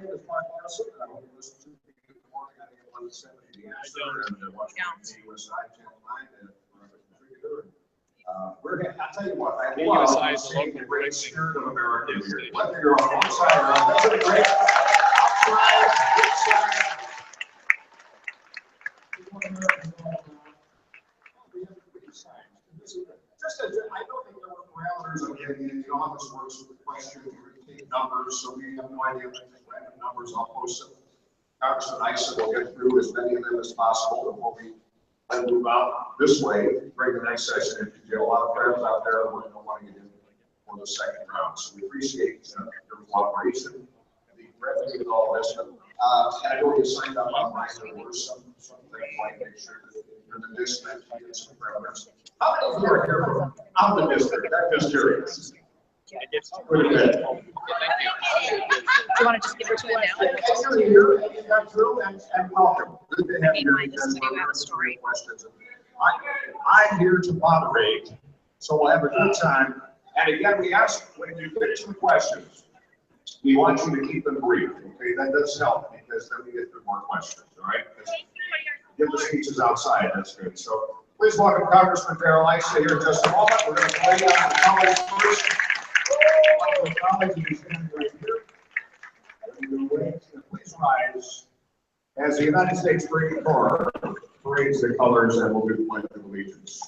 name is Mark Nelson, and I hope you listen to me in the morning on 1170 The Answer and watching USA Channel 9 for a contributor. I'll tell you what, I love seeing the great spirit of America here. Whether you're on one side or on the other, great outside, inside. Just as I know that there were parameters of the office works with the question, we take numbers, so we have no idea if we random numbers. I'll post them. Congressman Issa will get through as many of them as possible before we move out this way. Bring the next session into jail. A lot of friends out there who don't want to get in for the second round. So we appreciate your cooperation, the revenue with all this. And I know you signed up online. There were some things like make sure that you're in the district, you get some parameters. How many of you are here from out of the district? I'm just curious. Good. Do you want to just give it to him now? You're here, and you got through, and welcome. Good to have you. I'm here to moderate, so we'll have a good time. And again, we ask when you finish the questions, we want you to keep them brief. Okay, that does help because then we get through more questions. All right. Give the speeches outside. That's good. So please welcome Congressman Darrell Issa here in just a moment. We're going to play on the colleagues first. The colleagues are standing right here. Please rise as the United States Marine Corps parades the colors and will do the pledge of allegiance.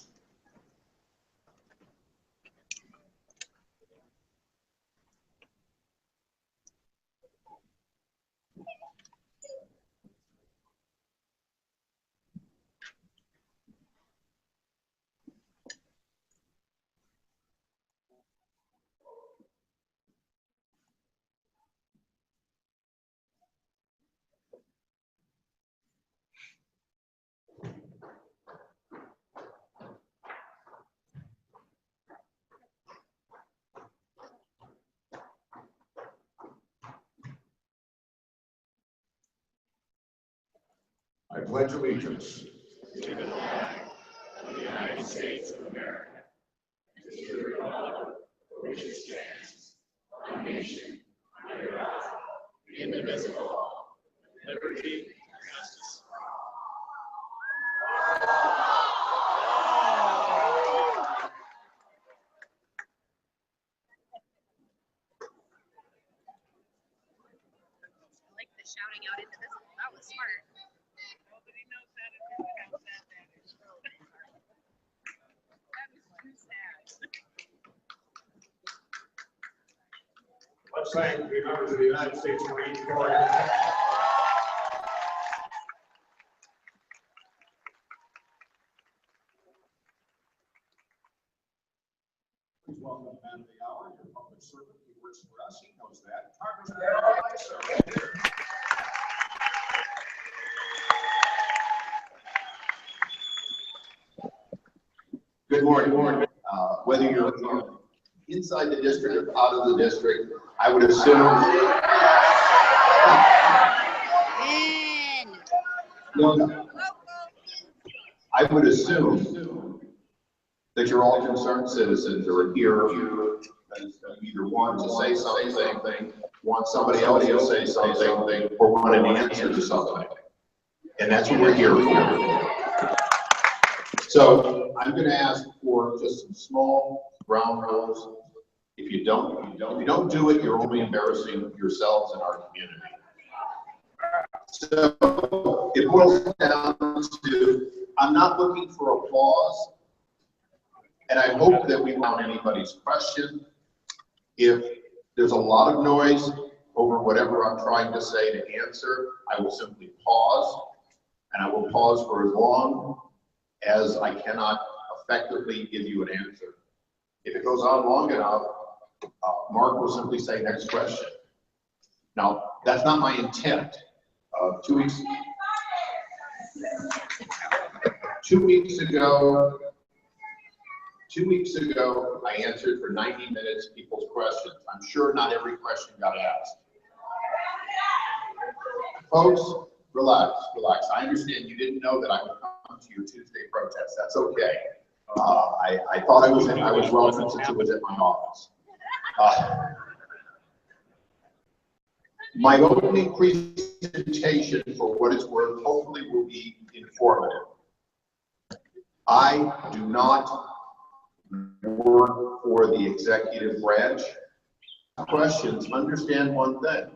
I pledge allegiance to the flag of the United States of America, and to the republic for which it stands, one nation, under God, indivisible, with liberty and justice for all. I like the shouting out indivisible. That was smart. Nobody knows that if you have said that. That is too sad. Let's thank the members of the United States Marine Corps. Please welcome the man of the hour, your public servant. He works for us. He knows that. Congressman Darrell Issa. Good morning. Whether you're inside the district or out of the district, I would assume. I would assume that you're all concerned citizens who are here. You either want to say something, want somebody else to say something, or want an answer to something. And that's what we're here for. So I'm going to ask for just some small ground rules. If you don't do it, you're only embarrassing yourselves and our community. So it boils down to, I'm not looking for applause, and I hope that we won't anybody's question. If there's a lot of noise over whatever I'm trying to say to answer, I will simply pause, and I will pause for as long as I cannot effectively give you an answer. If it goes on long enough, Mark will simply say, next question. Now, that's not my intent. 2 weeks ago, I answered for 90 minutes people's questions. I'm sure not every question got asked. Folks, relax. I understand you didn't know that I would come to your Tuesday protest. That's okay. I thought I was welcome since it was at my office. My opening presentation, for what it's worth, hopefully will be informative. I do not work for the executive branch. Questions, understand one thing.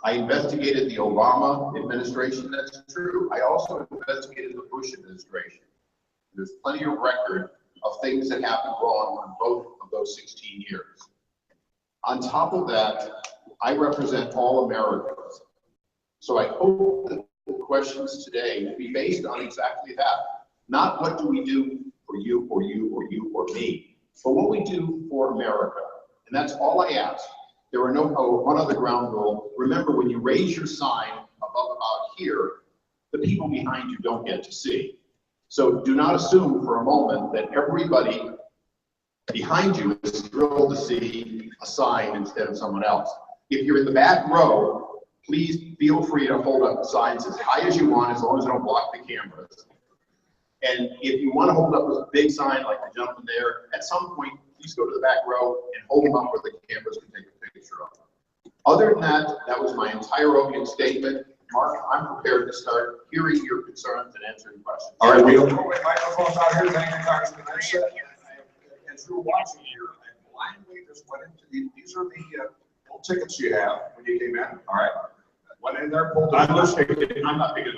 I investigated the Obama administration, that's true. I also investigated the Bush administration. There's plenty of record of things that happened wrong in both of those 16 years. On top of that, I represent all Americans. So I hope that the questions today will be based on exactly that. Not what do we do for you, or you, or you, or me, but what we do for America. And that's all I ask. There are no, one other ground rule. Remember, when you raise your sign above about here, the people behind you don't get to see. So do not assume for a moment that everybody behind you is thrilled to see a sign instead of someone else. If you're in the back row, please feel free to hold up signs as high as you want, as long as they don't block the cameras. And if you want to hold up a big sign like the gentleman there, at some point, please go to the back row and hold them up where the cameras can take a picture of them. Other than that, that was my entire opening statement. Mark, I'm prepared to start hearing your concerns and answering questions. All right, we have microphones out here. Thank you, Congressman Issa. As you're watching here, I blindly just went into these are the little tickets you have when you came in. All right. Went in there, pulled I'm not picking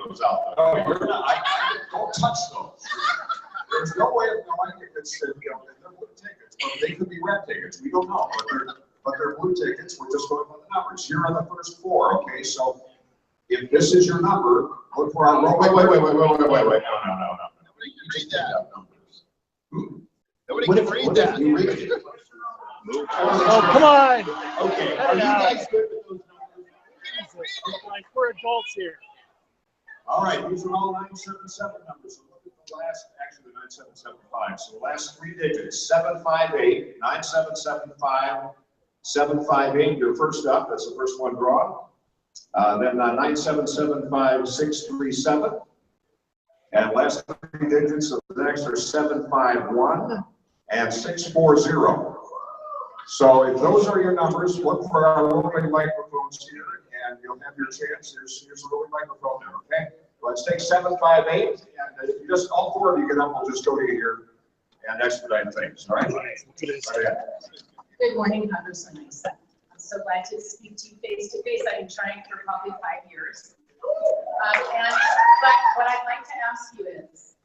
those out. Oh, you're not. Don't touch those. There's no way of knowing if it's, they're blue tickets, but they could be red tickets. We don't know, but they're blue tickets. We're just going by the numbers. You're on the first floor, okay? So if this is your number, look for our roll. Wait. No. Nobody can read that. Nobody can read that. You read it. Oh, come on. Okay. Are you guys good with those numbers? Like, we're adults here. All right, these are all 977 numbers. So look at the last, actually 9775. So the last three digits, 758, 9775, 758. You're first up. That's the first one drawn. Then 9775637. 637. And last three digits of the next are 751 and 640. So if those are your numbers, look for our roving microphones here, and you'll have your chance. Here's a roving microphone there, okay? Let's take 758, and if you just, all four of you get up, we'll just go to you here and expedite things, all right? Good morning, Congressman Issa. I'm so glad to speak to you face to face. I've been trying for probably 5 years. But what I'd like to ask you is,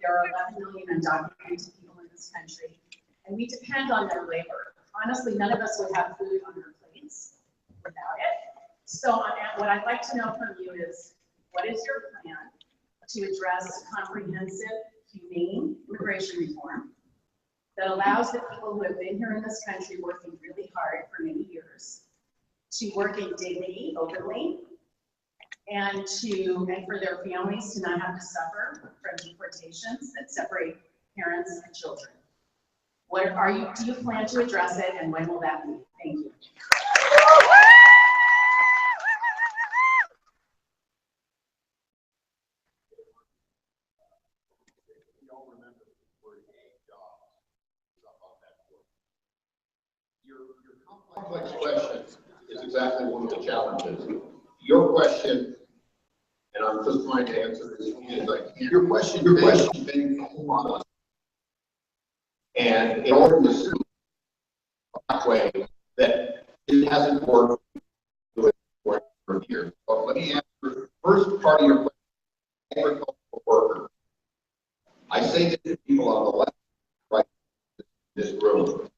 there are 11 million undocumented people in this country, and we depend on their labor. Honestly, none of us would have food on our plates without it. So what I'd like to know from you is, what is your plan to address comprehensive, humane immigration reform that allows the people who have been here in this country working really hard for many years to work in dignity openly, and for their families to not have to suffer from deportations that separate parents and children? Do you plan to address it, and when will that be? Thank you. Your complex question is exactly one of the challenges. Your question, and I'm just trying to answer as easy as I can. Your question begs a whole lot of. And in order to assume a way that it hasn't worked for years. But let me answer the first part of your question, agricultural worker. I say this to people on the left, right, this room.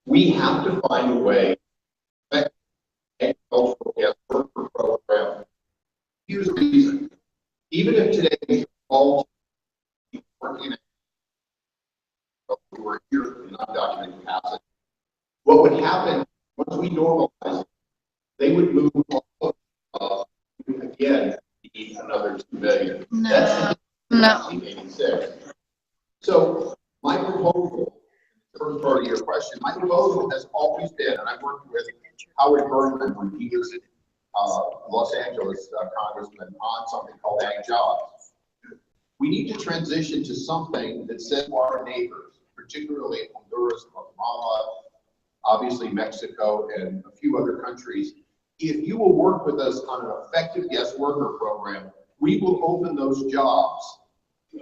We have to find a way to affect agricultural guest worker program. Here's the reason. Even if today we all working who are here in undocumented capacity, what would happen once we normalize it, they would move again another 2 million. No. That's No. 1986. So my proposal, the first part of your question, my proposal has always been, and I've worked with Howard Berman when he was Los Angeles congressman on something called Ag Jobs. We need to transition to something that says to our neighbors, particularly Honduras, Guatemala, obviously Mexico, and a few other countries, if you will work with us on an effective guest worker program, we will open those jobs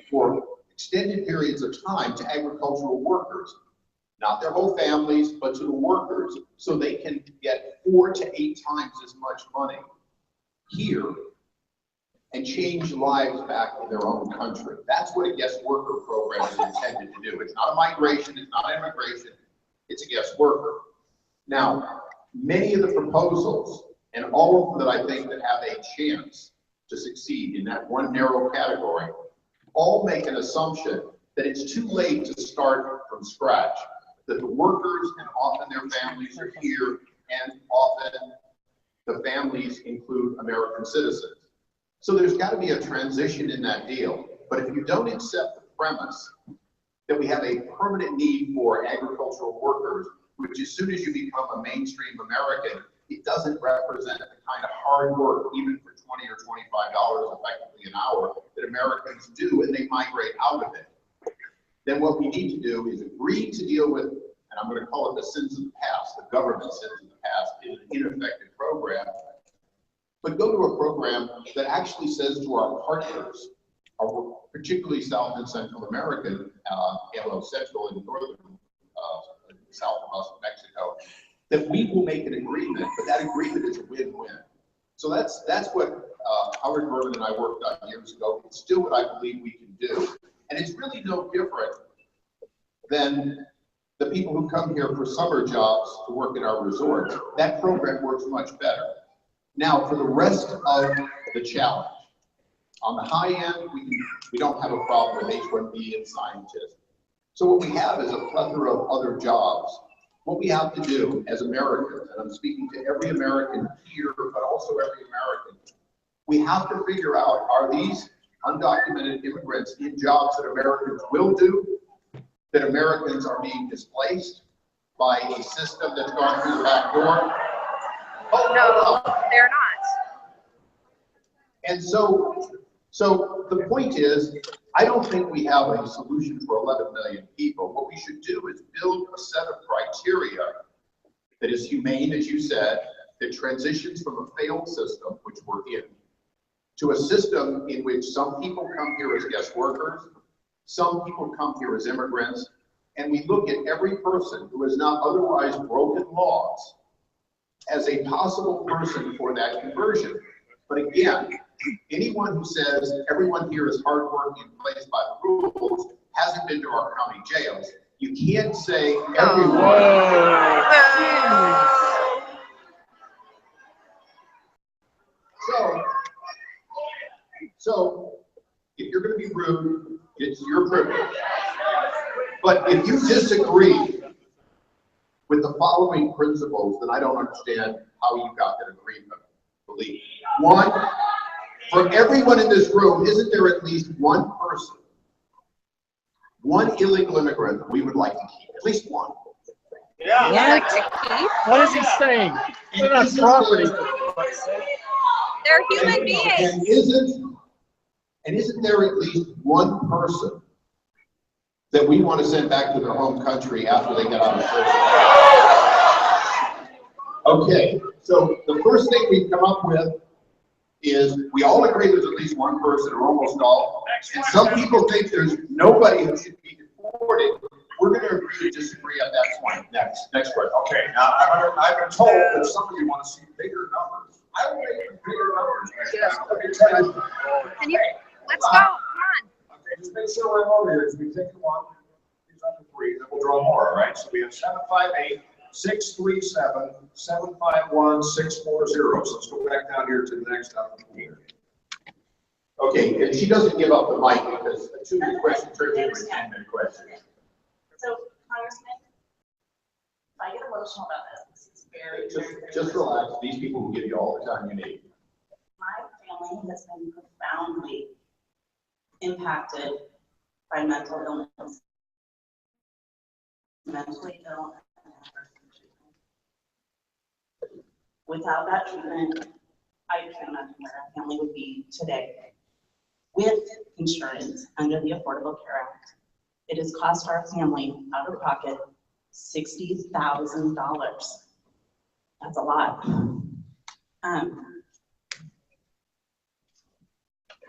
for extended periods of time to agricultural workers, not their whole families, but to the workers, so they can get 4 to 8 times as much money here and change lives back in their own country. That's what a guest worker program is intended to do. It's not a migration, it's not immigration, it's a guest worker. Now, many of the proposals, and all of them that I think that have a chance to succeed in that one narrow category, all make an assumption that it's too late to start from scratch, that the workers and often their families are here, and often the families include American citizens. So there's got to be a transition in that deal. But if you don't accept the premise that we have a permanent need for agricultural workers, which as soon as you become a mainstream American, it doesn't represent the kind of hard work, even for $20 or $25 effectively an hour, that Americans do, and they migrate out of it. Then what we need to do is agree to deal with, and I'm going to call it the sins of the past, the government sins of the past, in an ineffective program, but go to a program that actually says to our partners, particularly South and Central American, Central and Northern, south of us, Mexico, that we will make an agreement, but that agreement is a win-win. So that's what Howard Berman and I worked on years ago. It's still what I believe we can do. And it's really no different than the people who come here for summer jobs to work in our resorts. That program works much better. Now, for the rest of the challenge, on the high end, we don't have a problem with H-1B and scientists. So what we have is a plethora of other jobs. What we have to do as Americans, and I'm speaking to every American here, but also every American, we have to figure out, are these undocumented immigrants in jobs that Americans will do, that Americans are being displaced by a system that's gone through the back door? Oh, No, they're not. And so the point is, I don't think we have a solution for 11 million people. What we should do is build a set of criteria that is humane, as you said, that transitions from a failed system, which we're in, to a system in which some people come here as guest workers, some people come here as immigrants, and we look at every person who has not otherwise broken laws as a possible person for that conversion. But again, anyone who says everyone here is hardworking and plays by the rules hasn't been to our county jails. You can't say everyone. So if you're going to be rude, it's your privilege. But if you disagree with the following principles, then I don't understand how you got that agreement. Believe. One, for everyone in this room, isn't there at least one person, one illegal immigrant we would like to keep? At least one. Yeah. Like to keep? What is he saying? They're not property. They're human beings. And isn't there at least one person that we want to send back to their home country after they get out of prison? Okay, so the first thing we've come up with is we all agree there's at least one person, or almost all, and some people think there's nobody who should be deported. We're going to agree to disagree on that point. Next question. Okay, now I've been told that some of you want to see bigger numbers. I will make bigger numbers. Let me tell you. Can you, let's go, come on. Okay, just make sure we're motivated. We take one, these under 3, then we'll draw more, all right? So we have 758, 637, 751, 640. So let's go back down here to the next up here. Okay, and she doesn't give up the mic because a 2-minute question turns into a 10-minute question. So, Congressman, if I get emotional about this is very, Just relax. These people will give you all the time you need. My family has been profoundly impacted by mental illness. Mentally ill and adverse treatment. Without that treatment, I can't imagine where our family would be today. With insurance under the Affordable Care Act, it has cost our family out of pocket $60,000. That's a lot.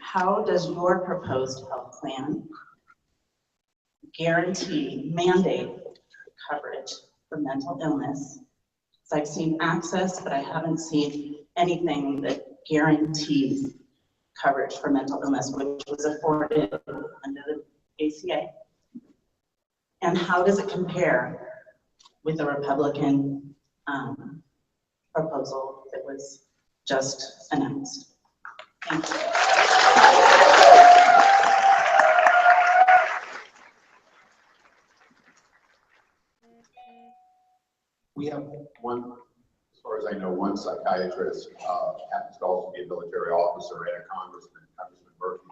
How does your proposed health plan mandate coverage for mental illness? So I've seen access, but I haven't seen anything that guarantees coverage for mental illness, which was afforded under the ACA. And how does it compare with the Republican proposal that was just announced? Thank you. We have one, as far as I know, one psychiatrist, happens to also be a military officer and a Congressman Murphy,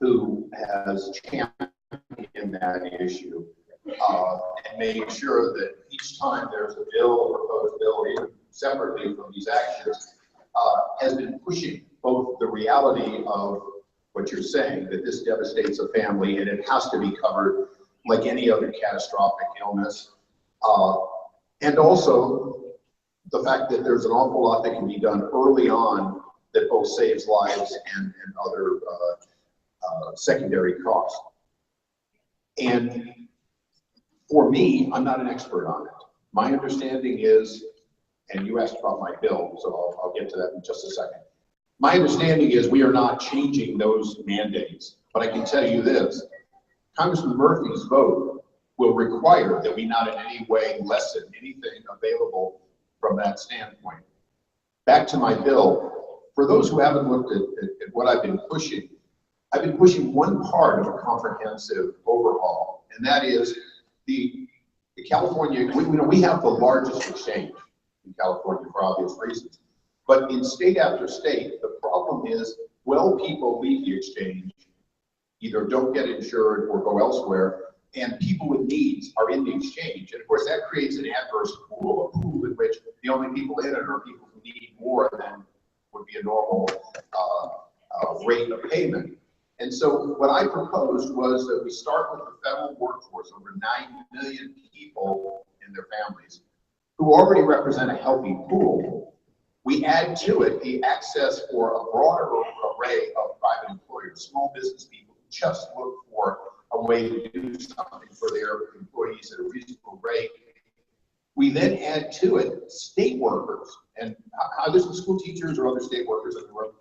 who has championed that issue and made sure that each time there's a bill, a proposed bill, even separately from these actions, has been pushing both the reality of what you're saying, that this devastates a family and it has to be covered like any other catastrophic illness, and also the fact that there's an awful lot that can be done early on that both saves lives and other secondary costs. And for me, I'm not an expert on it. My understanding is, and you asked about my bill, so I'll get to that in just a second. My understanding is we are not changing those mandates, but I can tell you this, Congressman Murphy's vote will require that we not in any way lessen anything available from that standpoint. Back to my bill, for those who haven't looked at what I've been pushing one part of a comprehensive overhaul, and that is the California, we have the largest exchange in California for obvious reasons, but in state after state, the problem is, people leave the exchange, either don't get insured or go elsewhere, and people with needs are in the exchange. And of course, that creates an adverse pool, a pool in which the only people in it are people who need more than would be a normal rate of payment. And so what I proposed was that we start with the federal workforce, over 9 million people and their families, who already represent a healthy pool. We add to it the access for a broader array of private employers, small business people who just look for a way to do something for their employees at a reasonable rate. We then add to it state workers, and there's some school teachers or other state workers in the room.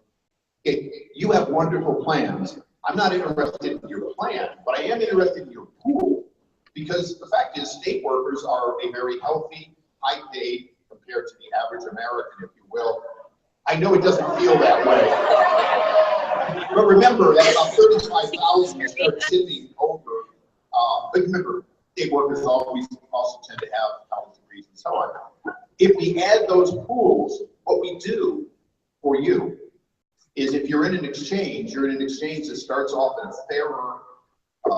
Okay, you have wonderful plans. I'm not interested in your plan, but I am interested in your pool, because the fact is state workers are a very healthy, high paid, compared to the average American, if you will. I know it doesn't feel that way. But remember that about 35,000 start tipping over. But remember, state workers always also tend to have college degrees and so on. If we add those pools, what we do for you is, if you're in an exchange, that starts off at a fairer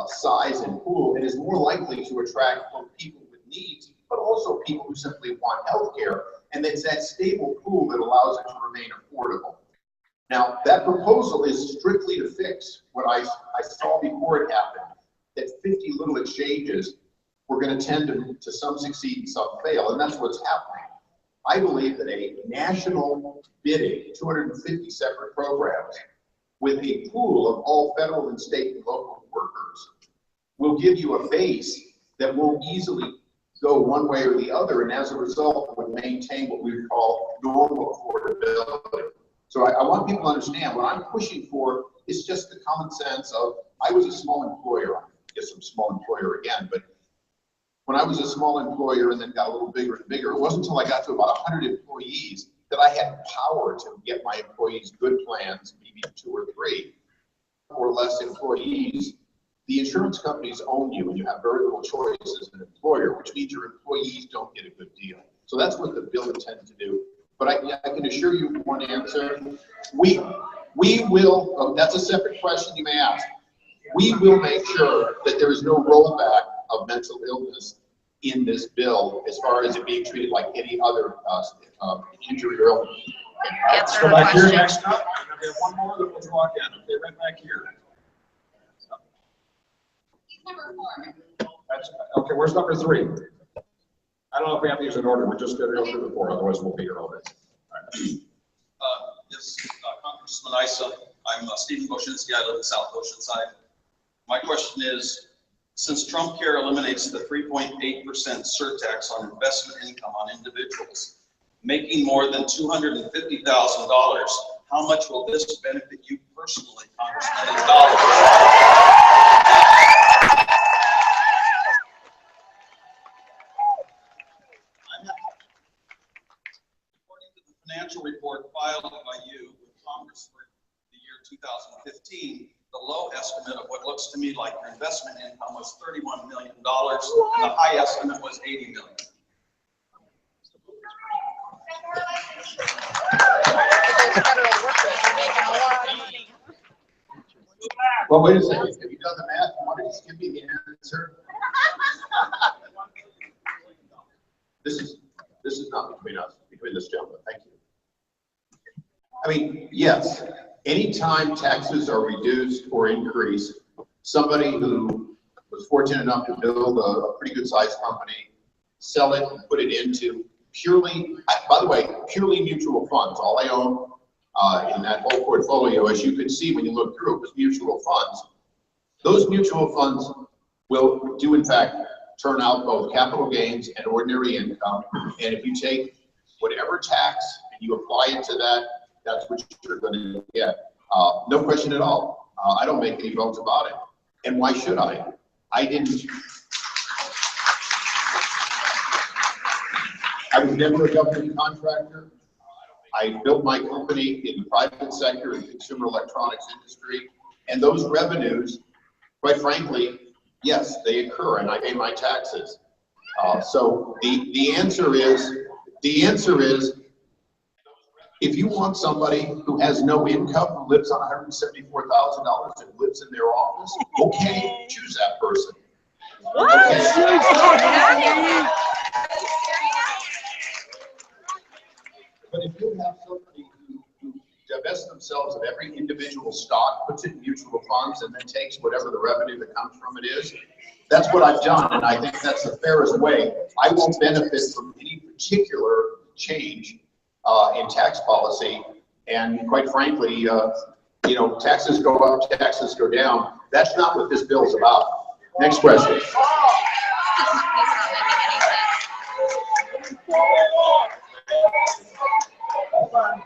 size and pool, and is more likely to attract both people with needs, but also people who simply want health care. And it's that stable pool that allows it to remain affordable. Now, that proposal is strictly to fix what I saw before it happened, that 50 little exchanges were going to tend to some succeed and some fail, and that's what's happening. I believe that a national bidding, 250 separate programs, with a pool of all federal and state and local workers, will give you a base that won't easily go one way or the other, and as a result would maintain what we would call normal affordability. So I want people to understand what I'm pushing for is just the common sense of, I was a small employer, I guess I'm a small employer again, but when I was a small employer and then got a little bigger and bigger, it wasn't until I got to about 100 employees that I had power to get my employees good plans, maybe 2 or 3 or less employees. The insurance companies own you and you have very little choice as an employer, which means your employees don't get a good deal. So that's what the bill intends to do. But I can assure you one answer, we will, that's a separate question you may ask. We will make sure that there is no rollback of mental illness in this bill as far as it being treated like any other injury or illness. Answer Go her back here question. next up. We have one more that we'll draw in. Okay, right back here. Number 4. That's, okay, where's number 3? I don't know if we have to use an order. We're just going to go through the 4, otherwise we'll be here all day. All right. Yes, Congressman Issa, I'm Stephen Boshinsky, I live in South Oceanside. My question is, since Trump Care eliminates the 3.8% surtax on investment income on individuals making more than $250,000, how much will this benefit you personally, Congressman, in dollars? According to the financial report filed by you with Congress for the year 2015, the low estimate of what looks to me like your investment income was $31 million, and the high estimate was $80 million. Well, wait a second. Have you done the math? You want to just give me the answer? This is not between us, between this gentleman. Thank you. I mean, yes, anytime taxes are reduced or increased, somebody who was fortunate enough to build a pretty good sized company, sell it and put it into purely, by the way, purely mutual funds. All I own in that whole portfolio, as you can see when you look through it, was mutual funds. Those mutual funds will do, in fact, turn out both capital gains and ordinary income. And if you take whatever tax and you apply it to that, that's what you're going to get. No question at all. I don't make any bones about it. And why should I? I was never a government contractor. I built my company in the private sector and consumer electronics industry. And those revenues, quite frankly, yes, they occur and I pay my taxes. So the answer is, if you want somebody who has no income, who lives on $174,000 and lives in their office, okay, choose that person. Okay. But if you have somebody who divests themselves of every individual stock, puts it in mutual funds, and then takes whatever the revenue that comes from it is, that's what I've done, and I think that's the fairest way. I won't benefit from any particular change in tax policy, and quite frankly, you know, taxes go up, taxes go down. That's not what this bill is about. Next question. Hold on.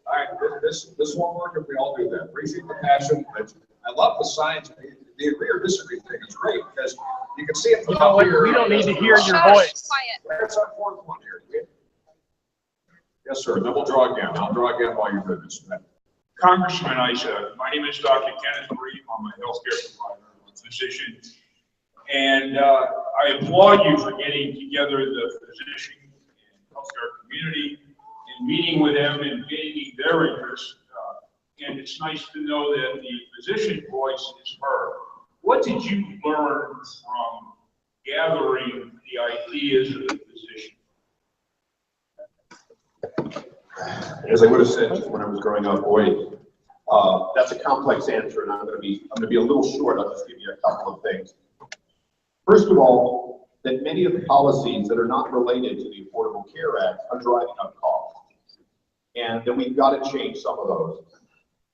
All right, this won't work if we all do that. Appreciate the passion. I love the science. The agree or disagree thing is great because you can see it from up here. We don't need to hear your voice. Where's our fourth one here? Yes, sir. Then we'll draw again. I'll draw again while you're doing this. Congressman Issa, my name is Dr. Kenneth Reed. I'm a healthcare provider, I'm a physician. And I applaud you for getting together the physician and healthcare community and meeting with them and gaining their interest. And it's nice to know that the physician voice is heard. What did you learn from gathering the ideas of the physician? As I would have said just when I was growing up, boy, that's a complex answer, and I'm going to be a little short. I'll just give you a couple of things. First of all, that many of the policies that are not related to the Affordable Care Act are driving up costs, and then we've got to change some of those.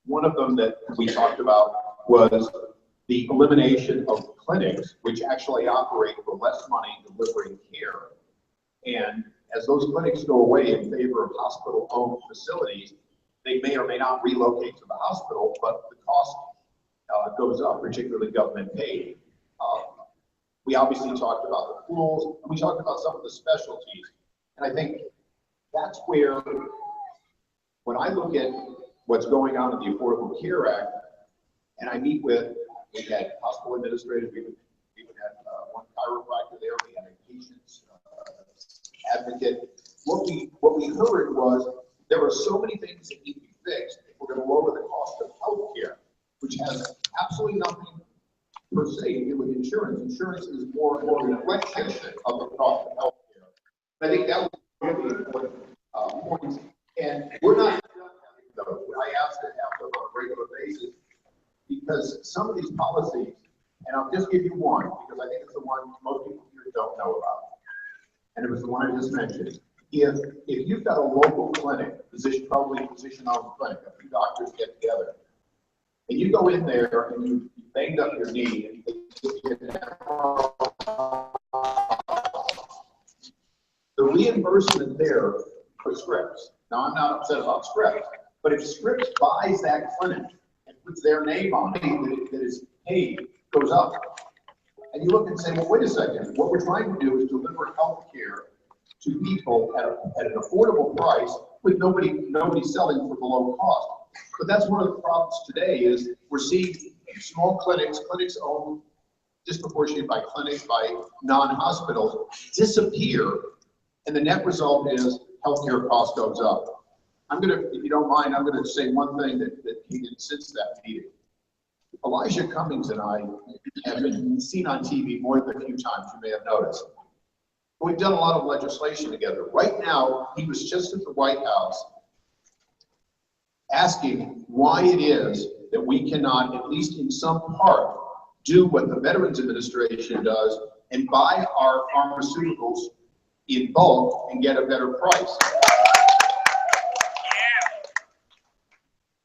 One of them that we talked about was the elimination of clinics, which actually operate for less money delivering care. And as those clinics go away in favor of hospital-owned facilities, they may or may not relocate to the hospital, but the cost goes up, particularly government paid. We obviously talked about the pools, and we talked about some of the specialties. And I think that's where, when I look at what's going on in the Affordable Care Act, and I meet with, we had hospital administrators, we even had one chiropractor there, we had a patient's advocate. What we heard was there are so many things that need to be fixed if we're going to lower the cost of healthcare, which has absolutely nothing per se to do with insurance. Insurance is more and more a reflection of the cost of healthcare. I think that was really important point. And we're not having those. I ask to have them on a regular basis because some of these policies, and I'll just give you one because I think it's the one most people here don't know about. And it was the one I just mentioned. if you've got a local clinic, probably physician-owned clinic, a few doctors get together, and you go in there and you banged up your knee, the reimbursement there for Scripps. Now, I'm not upset about Scripps, but if Scripps buys that clinic and puts their name on it, that is paid, goes up. And you look and say, well, wait a second, what we're trying to do is deliver health care to people at an affordable price with nobody selling for below cost. But that's one of the problems today is we're seeing small clinics owned disproportionately by clinics, by non-hospitals, disappear. And the net result is healthcare cost goes up. If you don't mind, I'm gonna say one thing that came in since that meeting. Elijah Cummings and I have been seen on TV more than a few times, you may have noticed. But we've done a lot of legislation together. Right now, he was just at the White House asking why it is that we cannot, at least in some part, do what the Veterans Administration does and buy our pharmaceuticals in bulk and get a better price.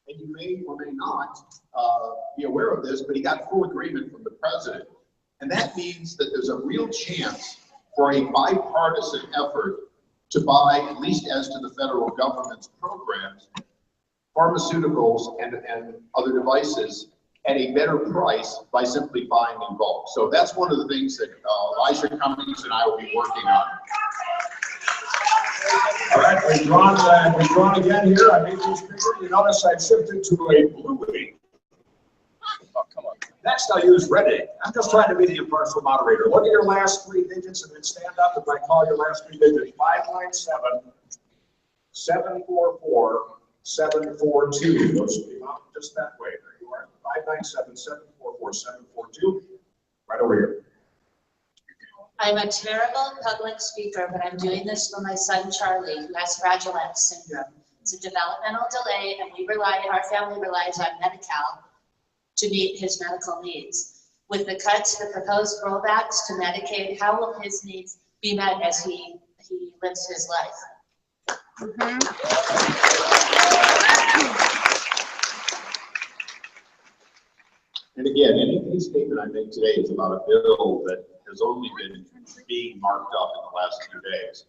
And you may or may not be aware of this, but he got full agreement from the president. And that means that there's a real chance for a bipartisan effort to buy, at least as to the federal government's programs, pharmaceuticals and other devices at a better price by simply buying in bulk. So that's one of the things that Elijah Cummings and I will be working on. All right, we've drawn again here. I made these pictures. You notice I've shifted to a blue ink. Oh, come on. Next, I'll use red ink. I'm just trying to be the impartial moderator. Look at your last three digits and then stand up if I call your last three digits. 597 744 742. Those came out just that way. There you are. 597 744 742. Right over here. I'm a terrible public speaker, but I'm doing this for my son Charlie, who has Fragile X syndrome. It's a developmental delay, and our family relies on Medi-Cal to meet his medical needs. With the cuts, the proposed rollbacks to Medicaid, how will his needs be met as he lives his life? And again, any statement I make today is about a bill that has only been being marked up in the last few days.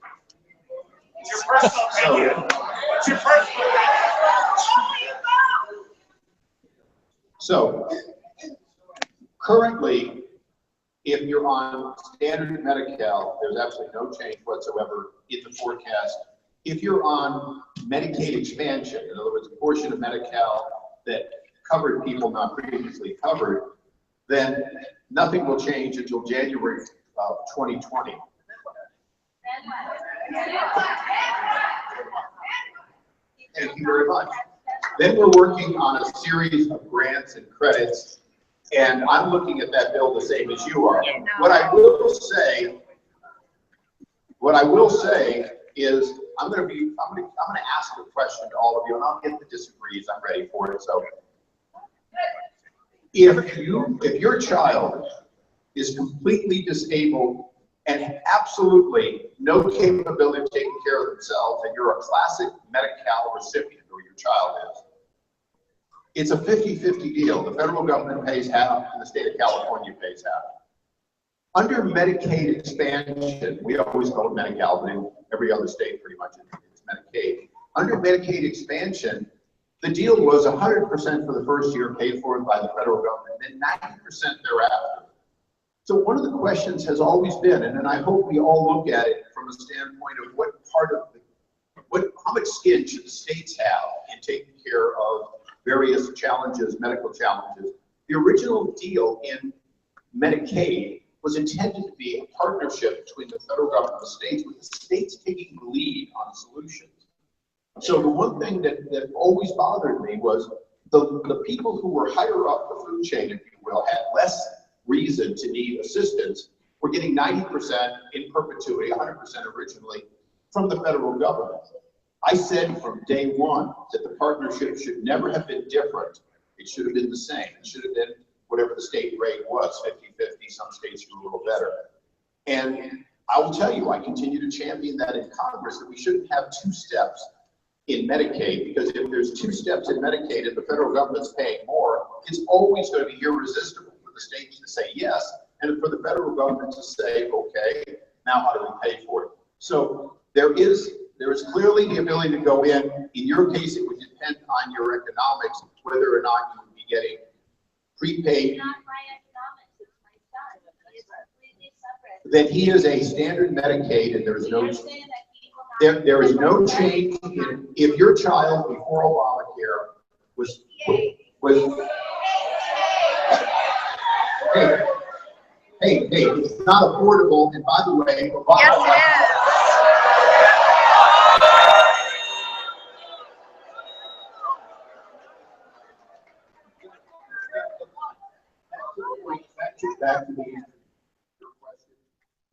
It's your personal opinion. It's your personal opinion. So, currently, if you're on standard Medi-Cal, there's absolutely no change whatsoever in the forecast. If you're on Medicaid expansion, in other words, a portion of Medi-Cal that covered people not previously covered, then nothing will change until January of 2020. Thank you very much. Then we're working on a series of grants and credits, and I'm looking at that bill the same as you are. What I will say is I'm going to ask a question to all of you, and I'll get the disagrees. I'm ready for it. So, if your child is completely disabled and absolutely no capability of taking care of themselves, and you're a classic Medi-Cal recipient, or your child is, it's a 50-50 deal. The federal government pays half, and the state of California pays half. Under Medicaid expansion, we always call it Medi-Cal, but in every other state pretty much it's Medicaid. Under Medicaid expansion, the deal was 100% for the first year paid for by the federal government, and then 90% thereafter. So one of the questions has always been, and then I hope we all look at it from a standpoint of how much skin should the states have in taking care of various challenges, medical challenges. The original deal in Medicaid was intended to be a partnership between the federal government and the states, with the states taking the lead on solutions. So the one thing that always bothered me was the people who were higher up the food chain, if you will, had less reason to need assistance, were getting 90% in perpetuity, 100% originally, from the federal government. I said from day one that the partnership should never have been different. It should have been the same. It should have been whatever the state rate was, 50-50, some states were a little better. And I will tell you, I continue to champion that in Congress, that we shouldn't have two steps in Medicaid, because if there's two steps in Medicaid and the federal government's paying more, it's always going to be irresistible for the states to say yes, and for the federal government to say, okay, now how do we pay for it? So there is clearly the ability to go in. In your case, it would depend on your economics, whether or not you would be getting prepaid. Not my economics, it's my son. He is completely separate. Then he is a standard Medicaid, and there is no, You're saying that he will not- there is no change if your child before Obamacare was, hey, it's not affordable, and by the way, Obama. Yes, it is. Back to your question.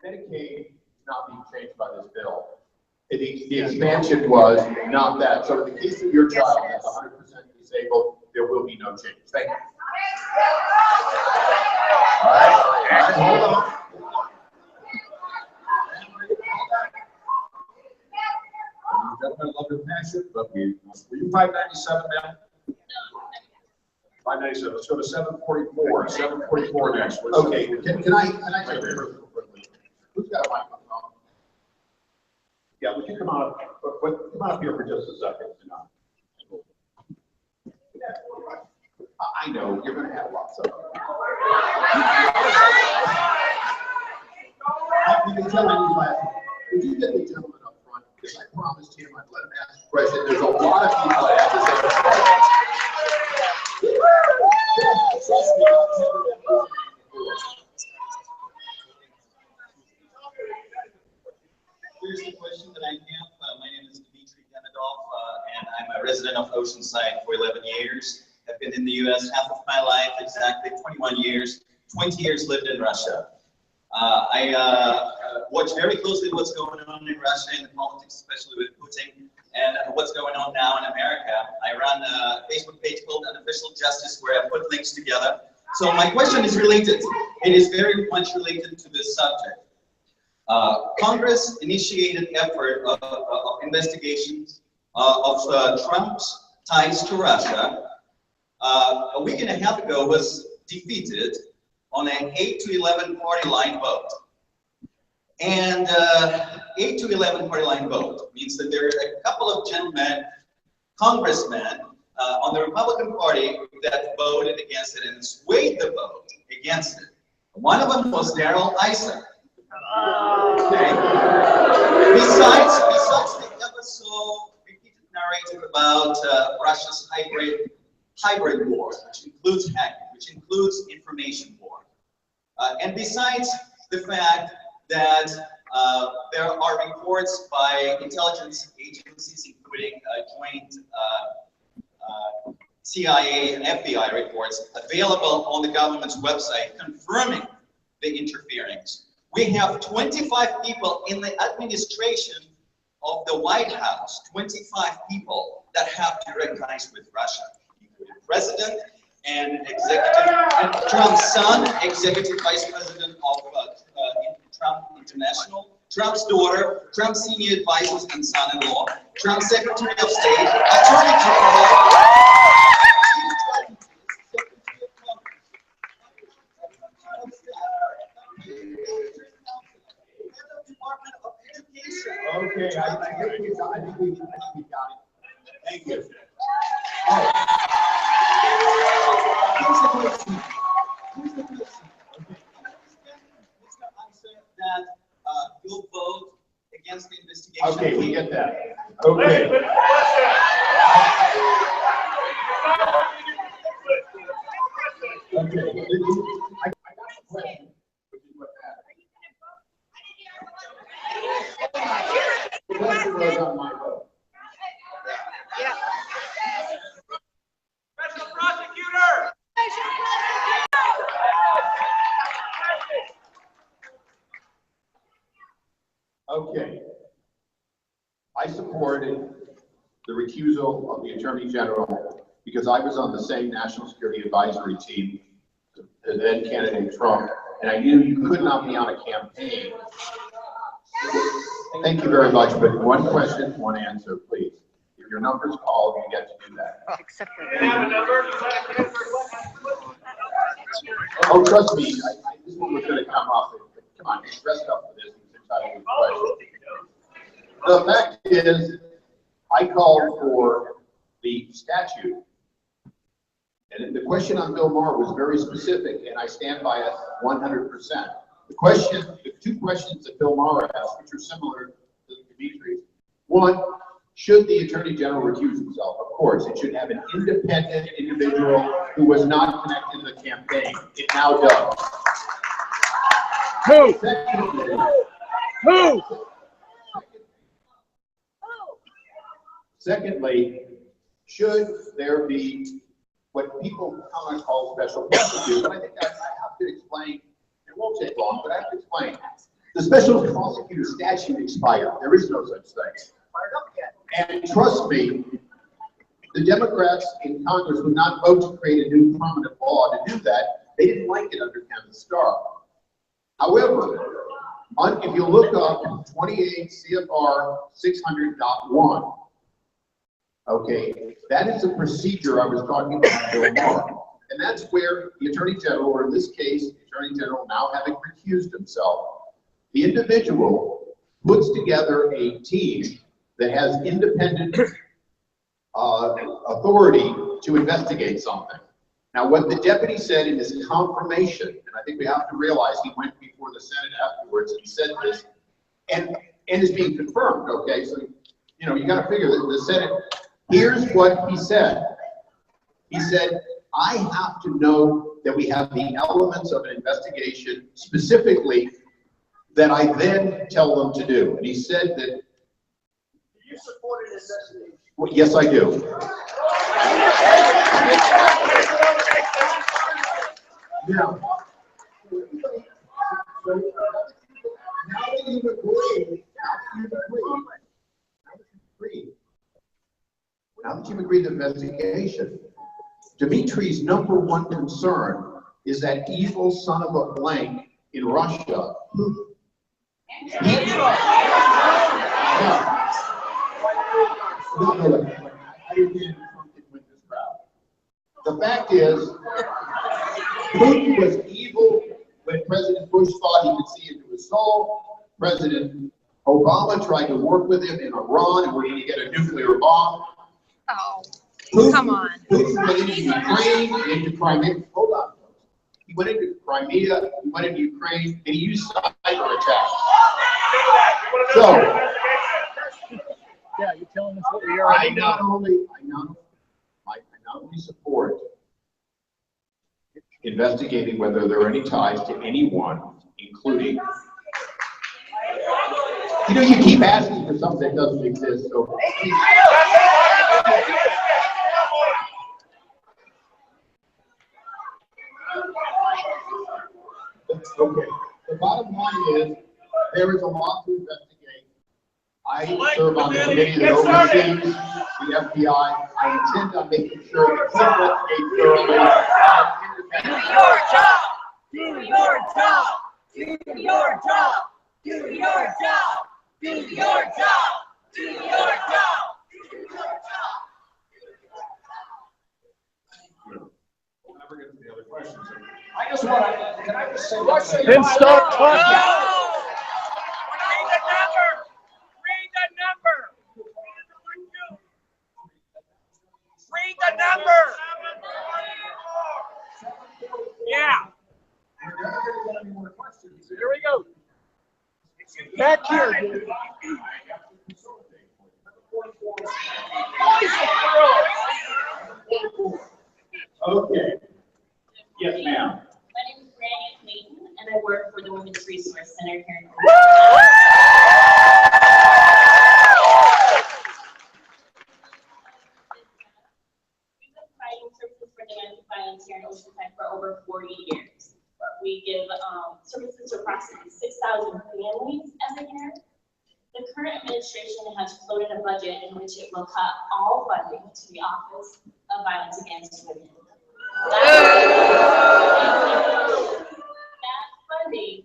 Medicaid is not being changed by this bill. The expansion was not that. So in the case of your child that's 100% disabled, there will be no change. Thank you. All right, hold on. Gentlemen, love your passion, but were you 597, ma'am? 597, let's go to 744. 744 next. Okay, can I say this quickly? Who's got a microphone? Yeah, would you come on up here for just a second, I know, you're gonna have lots of them. Would you get the gentleman up front? Because I promised him I'd let him ask a question. There's a lot of people that have the same question. Here's the question that I have. My name is Dimitri Demidov, and I'm a resident of Oceanside for 11 years. I've been in the U.S. half of my life, exactly 21 years. 20 years lived in Russia. I watch very closely what's going on in Russia, in the politics, especially with Putin, and what's going on now in America. I run a Facebook page called Unofficial Justice, where I put links together. So my question is related. It is very much related to this subject. Congress initiated effort of investigations of Trump's ties to Russia. A week and a half ago was defeated on an 8-11 party line vote. And 8-11 party line vote means that there are a couple of gentlemen, congressmen on the Republican Party that voted against it and swayed the vote against it. One of them was Darrell Issa. Okay. Besides the ever so repeated narrative about Russia's hybrid war, which includes hacking, which includes information war, and besides the fact that there are reports by intelligence agencies, including joint CIA and FBI reports available on the government's website confirming the interference. We have 25 people in the administration of the White House, 25 people that have direct ties with Russia, including President and Trump's son, Executive Vice President of Trump International, Trump's daughter, Trump's senior advisors and son-in-law, Trump's Secretary of State, Attorney General, Okay, I think we got it. Thank you. Here's the question. That you'll vote against the investigation. Okay, we get that. Okay. Okay. I got the question, which is what matters. The question was on my vote. Yeah. Special prosecutor! Okay. I supported the recusal of the Attorney General because I was on the same National Security Advisory team as then candidate Trump, and I knew you could not be on a campaign Thank you very much, but one question, one answer, please. If your number's called, you get to do that. Except for. You have a number? Oh, trust me, this one was gonna come up. Come on, get dressed up for this. The fact is, I called for the statute. And the question on Bill Maher was very specific, and I stand by it 100%. The two questions that Bill Maher asked, which are similar to Dimitri's. One, should the Attorney General recuse himself? Of course, it should have an independent individual who was not connected to the campaign. It now does. Who? Secondly, should there be what people commonly call special prosecutor? I think I have to explain. It won't take long, but I have to explain. The special prosecutor statute expired. There is no such thing. And trust me, the Democrats in Congress would not vote to create a new permanent law to do that. They didn't like it under Ken Starr. However, if you look up 28 CFR 600.1, okay, that is the procedure I was talking about Bill Maher. And that's where the Attorney General, or in this case, the Attorney General now having recused himself, the individual puts together a team that has independent authority to investigate something. Now, what the deputy said in his confirmation, and I think we have to realize he went before the Senate afterwards and he said this, and is being confirmed, okay? So, you know, you got to figure that the Senate, here's what he said. He said, I have to know that we have the elements of an investigation specifically that I then tell them to do. And he said that. Do you support an investigation? Well, yes, I do. Now, that you've agreed, now that you've agreed to investigation, Dimitri's number one concern is that evil son of a blank in Russia. I didn't win this crowd. The fact is, Putin was evil when President Bush thought he could see into his soul. President Obama tried to work with him in Iran, and we're going to get a nuclear bomb. Oh, Putin, come on. Putin went into Ukraine, into Crimea. Hold on. He went into Crimea, he went into Ukraine, and he used cyber attacks. So, Yeah, you're telling us what we are. I not only support investigating whether there are any ties to anyone, including, you know, you keep asking for something that doesn't exist, so. Okay, the bottom line is, there is a lot to investigate. I serve on the committee that oversees the FBI. I intend on making sure that we investigate thoroughly. Do your job! Do your job! Do your job! Do your job! Do your job! Do your job! Do your job! We'll never get to the other questions. I just want to, can I just say, Then start talking. No! Read the number! Read the number! Read the number! Yeah. Here we go. Back here, dude. Okay. Yes, ma'am. My name is Granny Clayton, and I work for the Women's Resource Center here in We've been providing services for domestic violence here in Oceanside for over 40 years. We give services to approximately 6,000 families every year. The current administration has floated a budget in which it will cut all funding to the Office of Violence Against Women. That funding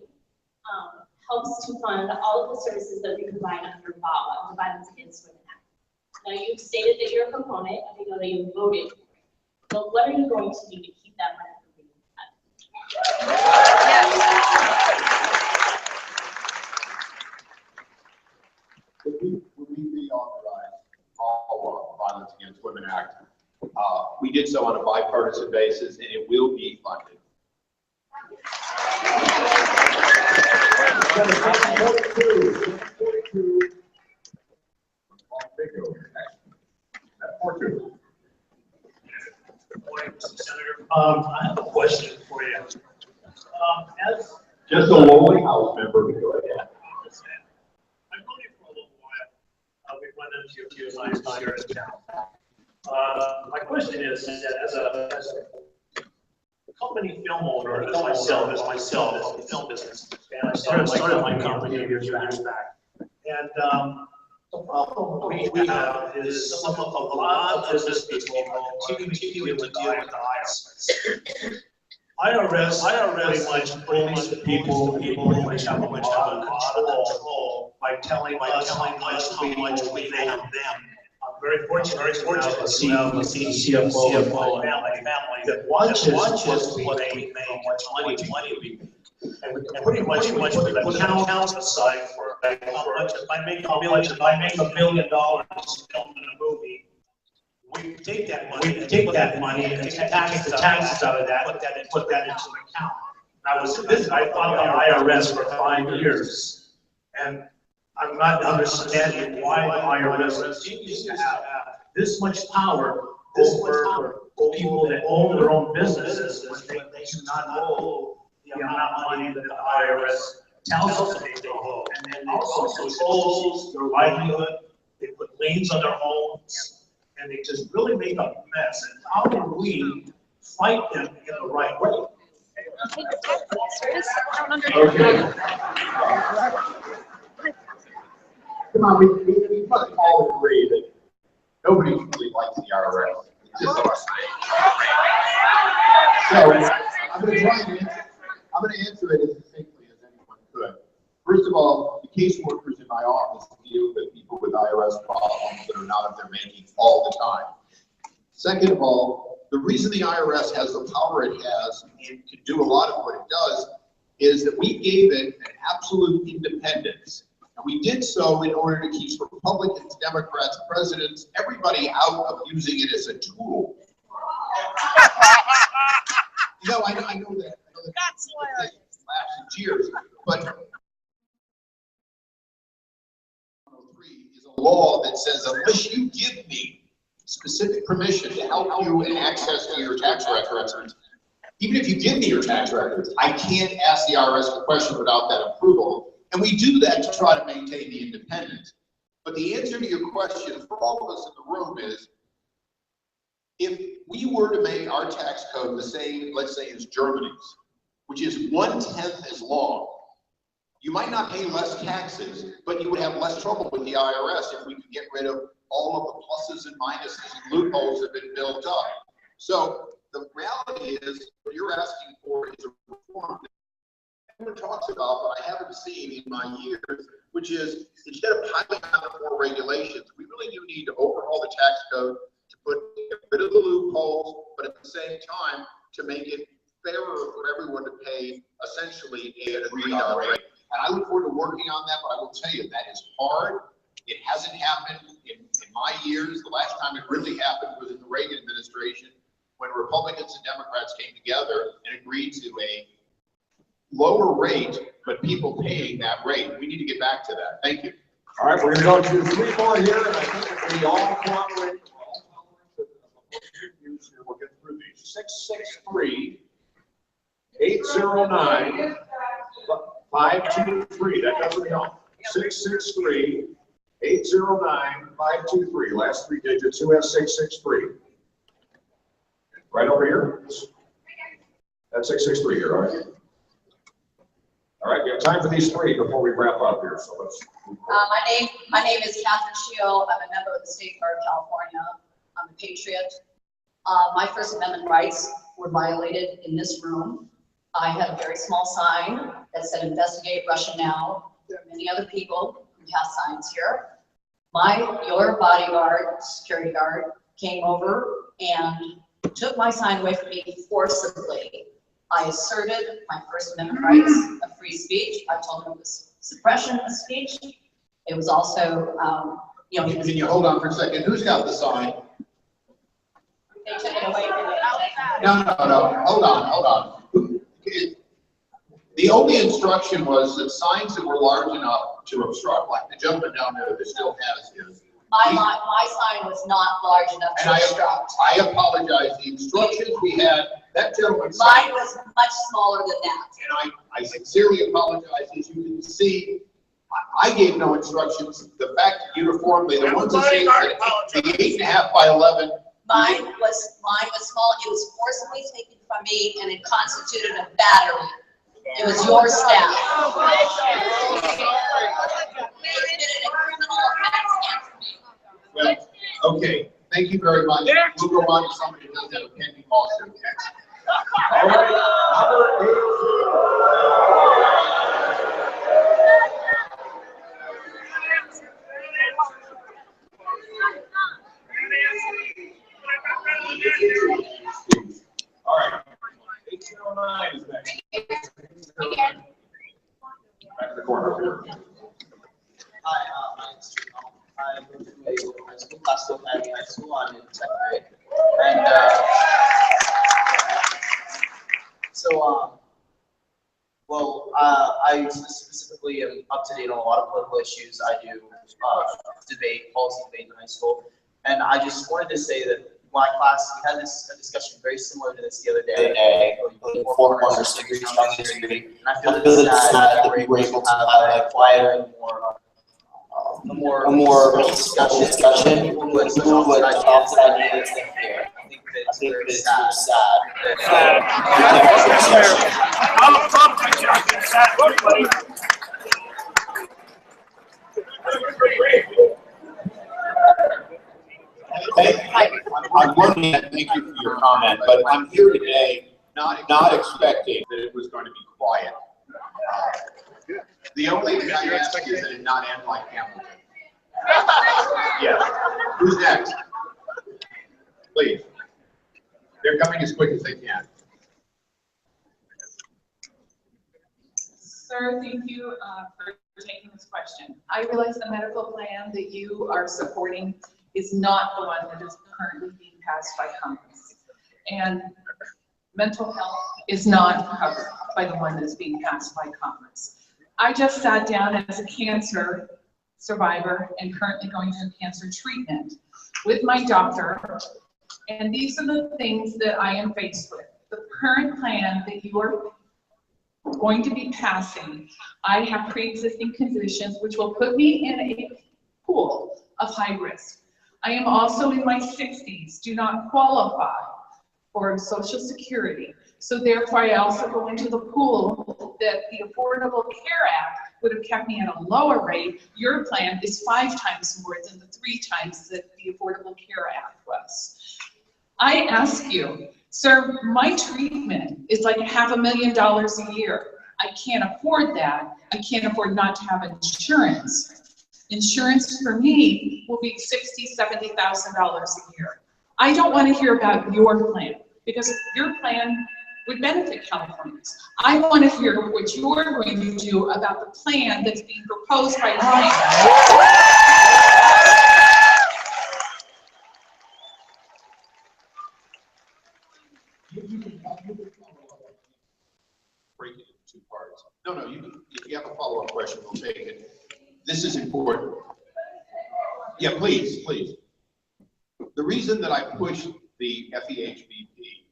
helps helps to fund all of the services that we provide under VAWA, the Violence Against Women Act. Now, you've stated that you're a proponent, and we know that you voted for it. But what are you going to do to keep that money from being Would we reauthorize all Violence Against Women Act? We did so on a bipartisan basis, and it will be funded. Senator, I have a question for you. Just a lowly House member, but go ahead. I've known you for a little while. We've run into a few times here in town. My question is that as a company film owner, as myself, as a film business, and I started my company years back. And the problem we have is a lot of business people continue to deal with the IRS. IRS pretty much bullies the people pretty much have a lot of control by telling us how much we pay them. I'm very fortunate to have a CFO and family that watches what they make, how much money we make. And pretty much we put an account aside for how much, if I make $1 million filming a movie, we take that money and take the taxes out of that, put that into an account. And I fought the IRS for 5 years, and I'm not understanding why the IRS continues to have this much power over people that own their own businesses when they do not owe the amount of money that the IRS tells them they owe. And then also controls their livelihood, they put liens on their homes, and they just really make a mess. And how do we fight them in the right way? Okay. Come on, we must all agree that nobody really likes the IRS. It's just us. So I'm going to answer it as succinctly as anyone could. First of all, the caseworkers in my office deal with people with IRS problems that are not of their making all the time. Second of all, the reason the IRS has the power it has and can do a lot of what it does is that we gave it an absolute independence. And we did so in order to keep Republicans, Democrats, presidents, everybody out of using it as a tool. No, I know that. That's hilarious. Laughs and cheers, but 103 is a law that says unless you give me specific permission to help you and access to your tax records, even if you give me your tax records, I can't ask the IRS a question without that approval. And we do that to try to maintain the independence. But the answer to your question for all of us in the room is, if we were to make our tax code the same, let's say, as Germany's, which is 1/10 as long, you might not pay less taxes, but you would have less trouble with the IRS if we could get rid of all of the pluses and minuses and loopholes that have been built up. So the reality is, what you're asking for is a reform that everyone talks about, but I haven't seen in my years, which is instead of piling on more regulations, we really do need to overhaul the tax code to get rid of the loopholes, but at the same time to make it fairer for everyone to pay essentially a agreed on rate. And I look forward to working on that, but I will tell you that is hard. It hasn't happened in my years. The last time it really happened was in the Reagan administration, when Republicans and Democrats came together and agreed to a lower rate, but people paying that rate. We need to get back to that. Thank you. All right, we're going to go to 3 more here, and I think if we all cooperate, we'll get through these. 663-809-523. That doesn't count. 663-809-523. Last 3 digits. Who has 663? Right over here. That's 663 here. All right. All right, we have time for these 3 before we wrap up here. So let's. My name is Catherine Shield. I'm a member of the State Bar of California. I'm a patriot. My First Amendment rights were violated in this room. I had a very small sign that said "Investigate Russia Now." many other people who have signs here. Your bodyguard, security guard, came over and took my sign away from me forcibly. I asserted my First Amendment rights of free speech. I told him it was suppression of speech. It was also, Can you hold on for a second? Who's got the sign? they took it away from me. No. Hold on. The only instruction was that signs that were large enough to obstruct, like the gentleman down there that still has his. My sign was not large enough to obstruct. I apologize. The instructions we had, that gentleman's Mine was much smaller than that. And I sincerely apologize. As you can see, I gave no instructions. The fact that uniformly, the ones that say the 8.5 by 11. Mine was small. It was forcibly taken from me, and it constituted a battery. It was your staff. They committed a criminal offense against me. Well, okay. Thank you very much. We'll go on to somebody who does have a pending lawsuit. All right, number 8. All right. 1809 is next. Back to the corner over here. Hi, my name is Tom. I go to a local high school, Pasco Valley High School. I'm in 10th grade. And I specifically am up to date on a lot of political issues. I do debate, policy debate in high school. And I just wanted to say that my class, we had a discussion very similar to this the other day. Four corners, agree, strongly disagree. And I feel that it's sad that we were able to have a quieter and more discussion. People who had adopted ideas than here. I think that it's very sad. I'm looking at, thank you for your comment, but I'm here today not expecting that it was going to be quiet. The only thing I ask is that it not end like Hamilton. Yeah. Who's next? Please. They're coming as quick as they can. Sir, thank you for taking this question. I realize the medical plan that you are supporting is not the one that is currently being passed by Congress. And mental health is not covered by the one that is being passed by Congress. I just sat down as a cancer survivor and currently going through cancer treatment with my doctor, and these are the things that I am faced with. The current plan that you are going to be passing, I have pre-existing conditions which will put me in a pool of high risk. I am also in my 60s, do not qualify for Social Security. So therefore, I also go into the pool that the Affordable Care Act would have kept me at a lower rate. Your plan is 5 times more than the 3 times that the Affordable Care Act was. I ask you, sir, my treatment is like $500,000 a year. I can't afford that. I can't afford not to have insurance. Insurance for me will be $60,000, $70,000 a year. I don't want to hear about your plan because your plan would benefit Californians. I want to hear what you're going to do about the plan that's being proposed by Ryan. Break it into 2 parts. No, if you have a follow-up question, we'll take it. This is important. Yeah, please. The reason that I pushed the FEHBP,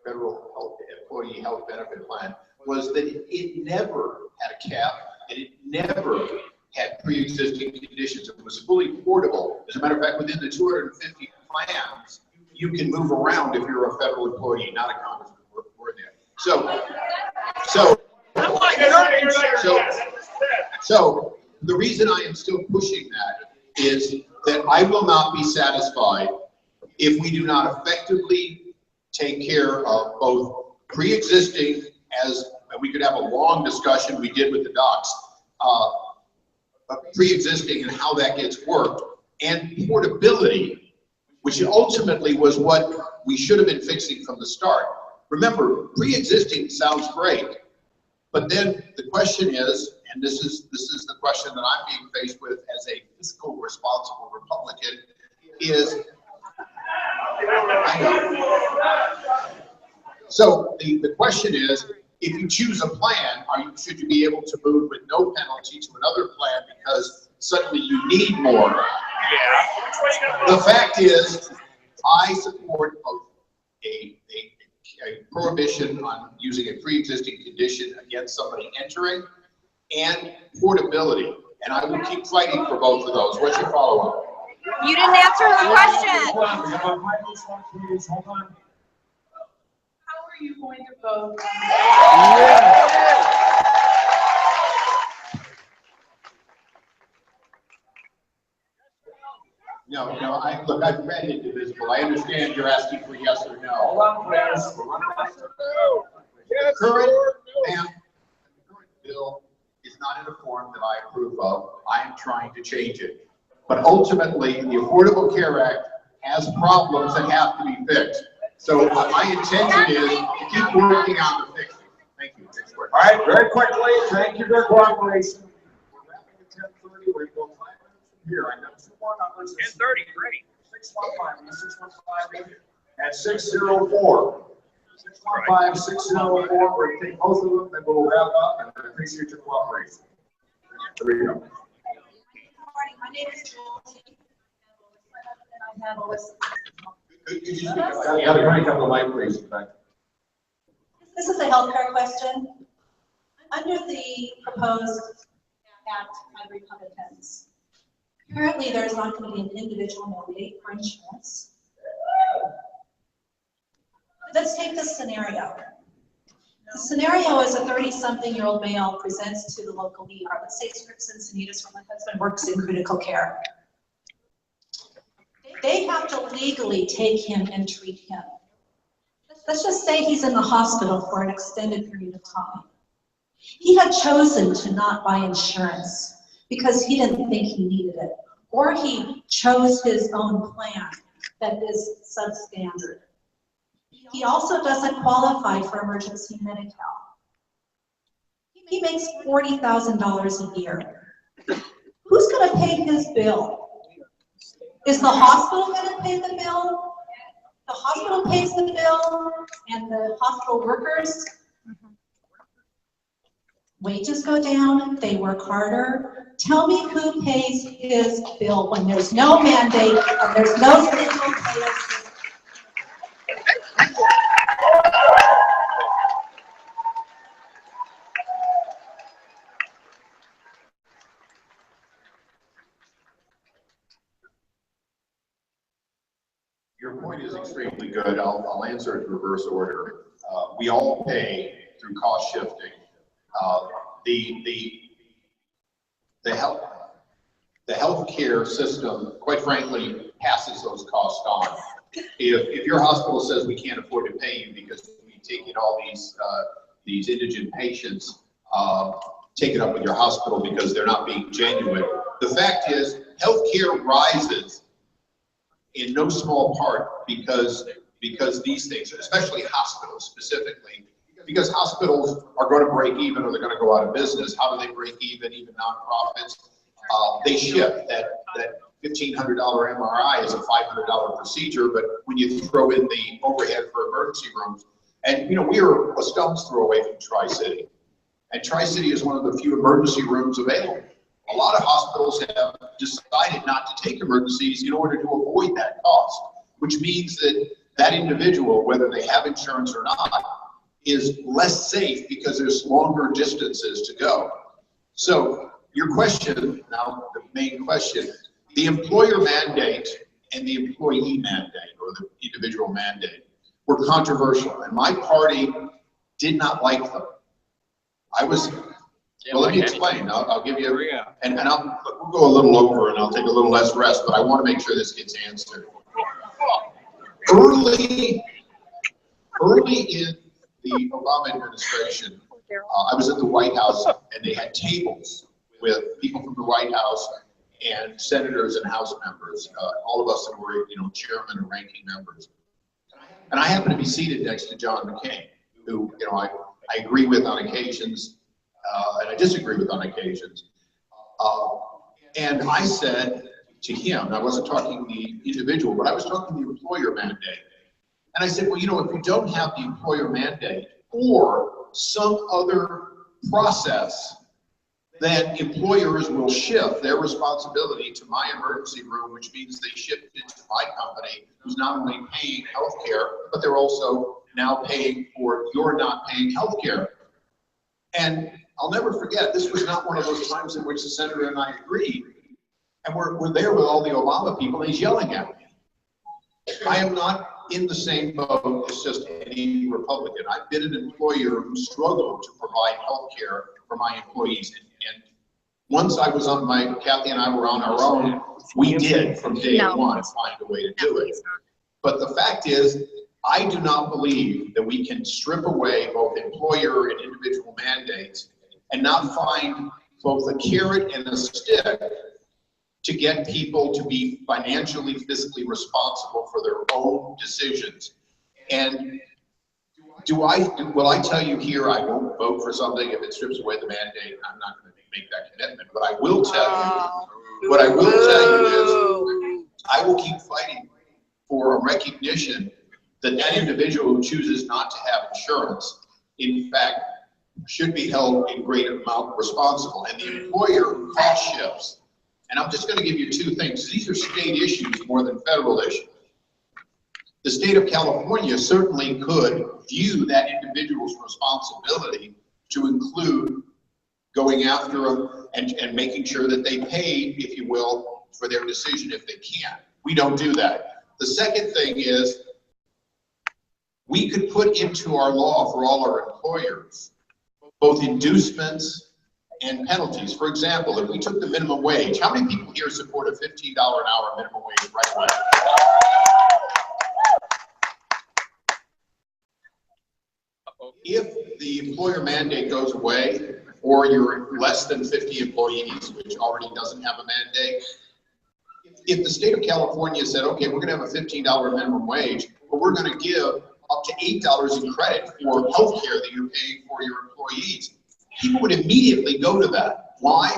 Federal Employee Health Benefit Plan, was that it never had a cap and it never had pre-existing conditions. It was fully portable. As a matter of fact, within the 250 plans, you can move around if you're a federal employee, not a congressman or there. So the reason I am still pushing that is that I will not be satisfied if we do not effectively take care of both pre-existing, as we could have a long discussion we did with the docs, pre-existing and how that gets worked, and portability, which ultimately was what we should have been fixing from the start. Remember, pre-existing sounds great, but then the question is, and this is the question that I'm being faced with as a fiscal responsible Republican, is, so the question is, if you choose a plan, should you be able to move with no penalty to another plan because suddenly you need more? Yeah. The fact is, I support both a prohibition on using a pre-existing condition against somebody entering and portability. And I will keep fighting for both of those. What's your follow-up? You didn't answer the question. Hold on, we have a microphone, please. Hold on. How are you going to vote? No, look, I've read Indivisible. I understand you're asking for yes or no. Hold on, please. The current bill is not in a form that I approve of. I am trying to change it. But ultimately, the Affordable Care Act has problems that have to be fixed. So my intention is to keep working on the fixing. Thank you. All right, very quickly, thank you for your cooperation. We're wrapping at 10:30. We're going 5 minutes from here. I got 2 more numbers. 10:30, great. 615 and 604. 615, 604. We're going to take both of them, then we'll wrap up, and I appreciate your cooperation. There we go. Good morning, my name is Julie. And I have Alyssa. You got to crank up the light, please. This is a healthcare question. Under the proposed act by Republicans, apparently there's not going to be an individual mandate for insurance. Let's take this scenario. The scenario is a 30-something-year-old male presents to the local ER. Let's say Scripps Encinitas, where my husband works in critical care. They have to legally take him and treat him. Let's just say he's in the hospital for an extended period of time. He had chosen to not buy insurance because he didn't think he needed it, or he chose his own plan that is substandard. He also doesn't qualify for emergency Medi-Cal. He makes $40,000 a year. Who's going to pay his bill? Is the hospital going to pay the bill? The hospital pays the bill, and the hospital workers' wages go down, they work harder. Tell me who pays his bill when there's no mandate and there's no single payer system. Your point is extremely good. I'll answer it in reverse order. We all pay through cost shifting. The healthcare system, quite frankly, passes those costs on. If your hospital says we can't afford to pay you because we take in all these indigent patients, take it up with your hospital because they're not being genuine. The fact is, healthcare rises in no small part because these things, especially hospitals specifically, because hospitals are going to break even or they're going to go out of business. How do they break even nonprofits? They shift. That $1,500 MRI is a $500 procedure, but when you throw in the overhead for emergency rooms, and we are a stone's throw away from Tri-City, and Tri-City is one of the few emergency rooms available. A lot of hospitals have decided not to take emergencies in order to avoid that cost, which means that that individual, whether they have insurance or not, is less safe because there's longer distances to go. So your question, now the main question, the employer mandate and the employee mandate, or the individual mandate, were controversial, and my party did not like them. Well, let me explain. I'll give you, and we'll go a little over, and I'll take a little less rest, but I want to make sure this gets answered. Early in the Obama administration, I was at the White House, and they had tables with people from the White House and senators and House members, all of us that were, chairman and ranking members. And I happen to be seated next to John McCain, who, I agree with on occasions, and I disagree with on occasions. And I said to him, and I wasn't talking the individual, but I was talking the employer mandate. And I said, well, if you don't have the employer mandate or some other process, then employers will shift their responsibility to my emergency room, which means they shift it to my company, who's not only paying health care, but they're also now paying for your not paying health care. And I'll never forget, this was not one of those times in which the senator and I agreed. And we're there with all the Obama people, and he's yelling at me. I am not in the same boat as just any Republican. I've been an employer who struggled to provide health care for my employees. And once I was on Kathy and I were on our own, we did from day one find a way to do it. But the fact is, I do not believe that we can strip away both employer and individual mandates and not find both a carrot and a stick to get people to be financially, fiscally responsible for their own decisions. And will I tell you here, I won't vote for something if it strips away the mandate. I'm not going to make that commitment, but I will tell you, what I will tell you is I will keep fighting for a recognition that that individual who chooses not to have insurance, in fact, should be held in great amount responsible. And the employer cost shifts. And I'm just going to give you two things. These are state issues more than federal issues. The state of California certainly could view that individual's responsibility to include going after them and making sure that they pay, if you will, for their decision if they can. We don't do that. The second thing is we could put into our law for all our employers both inducements and penalties. For example, if we took the minimum wage, how many people here support a $15 an hour minimum wage right away? If the employer mandate goes away, or you're less than 50 employees, which already doesn't have a mandate, if the state of California said, okay, we're gonna have a $15 minimum wage, but we're gonna give up to $8 in credit for health care that you're paying for your employees, people would immediately go to that. Why?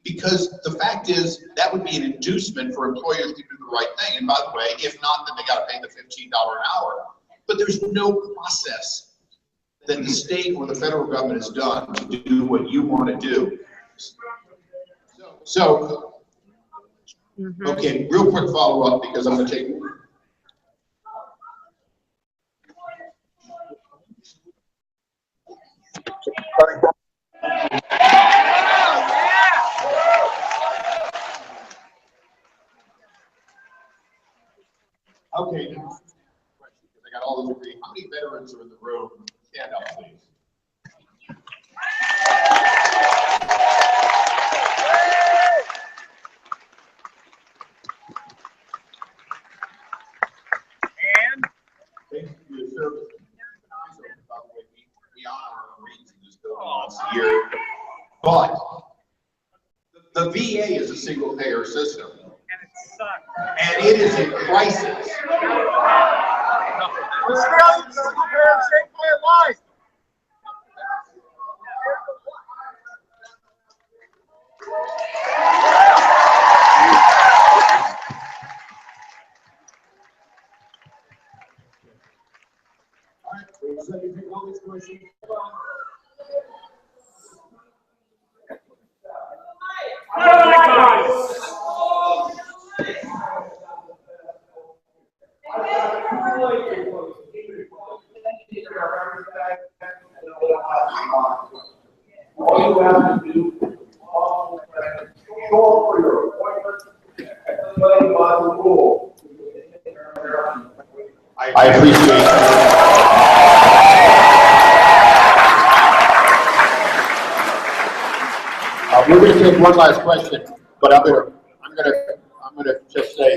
Because the fact is that would be an inducement for employers to do the right thing. And by the way, if not, then they got to pay the $15 an hour. But there's no process that the state or the federal government has done to do what you want to do. So, okay, real quick follow-up because I'm going to take. Okay, because I got all those agreed. How many veterans are in the room? Stand up, please. And thank you for your service. By the way, we honor our Marines in this building once a year. But the VA is a single payer system. And it is in crisis. Australians single payer saved my life. All right, so you take all these questions. All you have to do is show up for your appointment and play by the rules. I appreciate that. We're going to take one last question, but I'm going to just say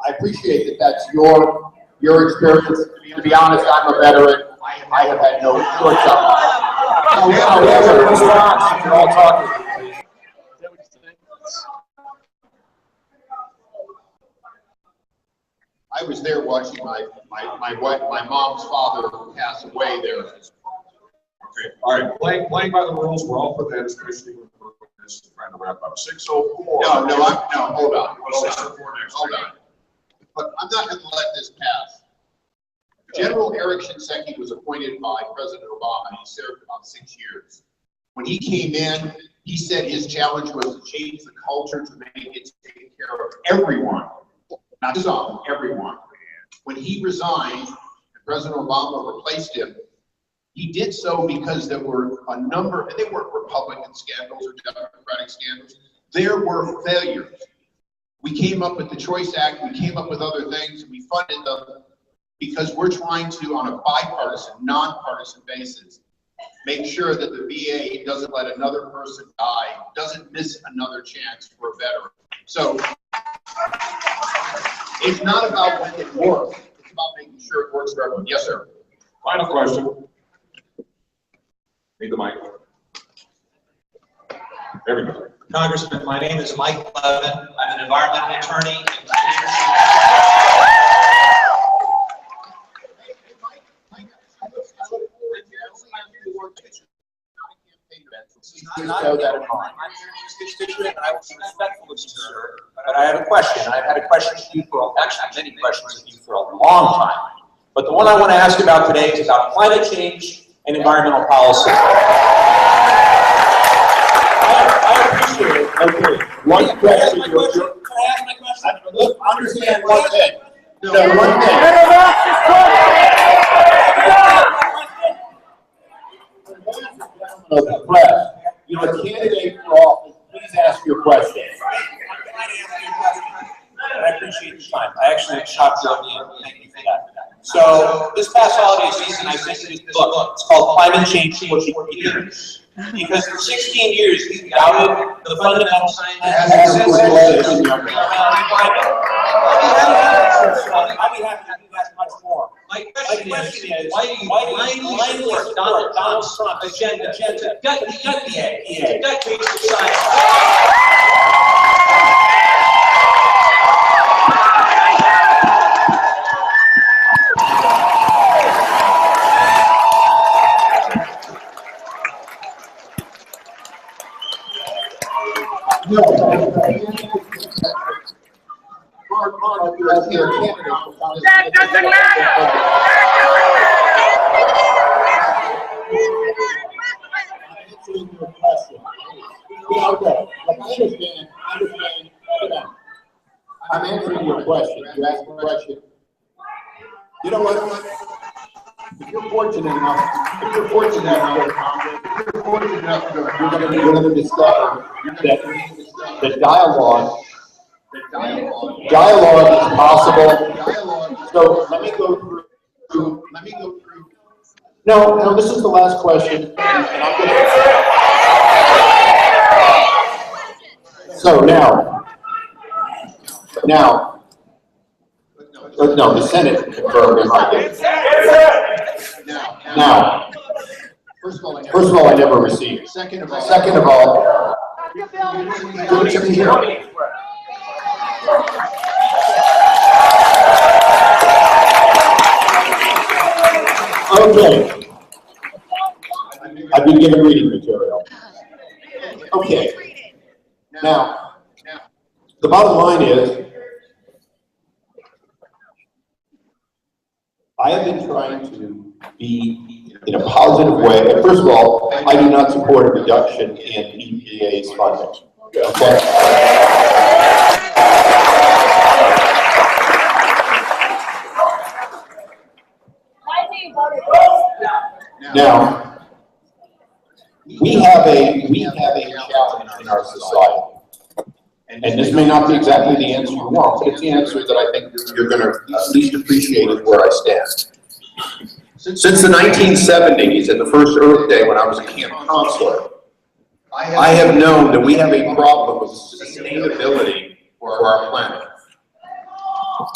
I appreciate that that's your experience. To be honest, I'm a veteran. I have had no shortcomings. However, response, you're all talking. was there watching my mom's father pass away there. Okay, all right, playing by the rules, we're all for that, especially when we're just trying to wrap up. 6:04. No, hold on. Well, 6:04 next. Hold on. But I'm not going to let this pass. General Eric Shinseki was appointed by President Obama, and he served about 6 years. When he came in, he said his challenge was to change the culture to make it take care of everyone, not some, everyone. When he resigned, and President Obama replaced him, he did so because there were a number, and they weren't Republican scandals or Democratic scandals, there were failures. We came up with the Choice Act, we came up with other things, and we funded them because we're trying to, on a bipartisan, nonpartisan basis, make sure that the VA doesn't let another person die, doesn't miss another chance for a veteran. So it's not about when it works, it's about making sure it works for everyone. Yes, sir. Final question. Need the mic. There we go. Congressman, my name is Mike Levin. I'm an environmental attorney. But I have a question. I've had a question to you for, actually many questions of you for a long time. But the one I want to ask about today is about climate change and environmental policy. I appreciate it. Okay. One question. Can I ask my question? Understand one thing. No, one thing. Of the press, you're a candidate for office. Please ask your question. I appreciate your time. I actually shocked you on the end. Thank you for that. So this past holiday season, I sent you this book. It's called Climate Change 40 Years. Because for 16 years, you doubted the fundamental science. I'll be happy to do that much more. My question is, why do you blindly support Donald Trump's agenda? Gut based science. That doesn't matter. I'm answering your question. You asked a question. You know what? If you're fortunate enough, you're going to discover that dialogue is possible. So let me go through. No, this is the last question. And I'm gonna... So no, the Senate confirmed him. Now, first of all, I never received. Second of all, give it to me here. Okay. I've been given reading material. Okay. Now, the bottom line is, I have been trying to be in a positive way. First of all, I do not support a reduction in EPA's funding. Okay? Now, we have a challenge in our society. And this may not be exactly the answer you want, but it's the answer that I think you're going to at least appreciate is where I stand. Since the 1970s and the first Earth Day when I was a camp counselor, I have known that we have a problem with sustainability for our planet.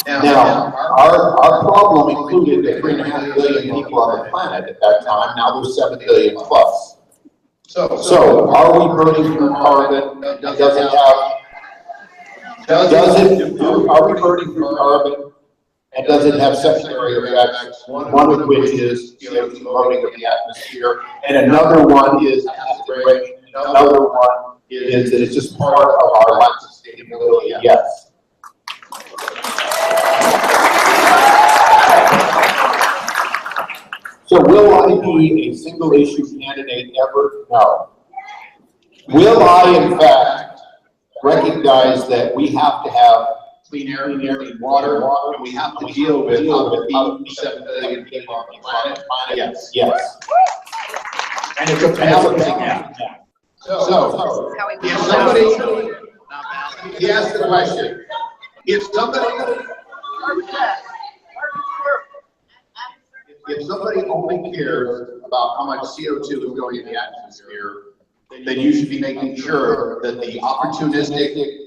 Now, our problem included the 3.5 billion people on the planet at that time. Now there's 7 billion plus. So are we burning through carbon? Are we burning through carbon And does it have secondary effects? One of which is CO2 loading of the atmosphere, and another one is acid rain. Another one is that it's just part of our life sustainability. Yes. So will I be a single issue candidate ever? No. Will I, in fact, recognize that we have to have clean air, clean water, and we have to deal with how to feed 7 billion people on the planet? Yes. Yes. And it's a balancing act. So, if somebody, he asked the question, if somebody only cares about how much CO2 is going in the atmosphere, then you should be making sure that the opportunistic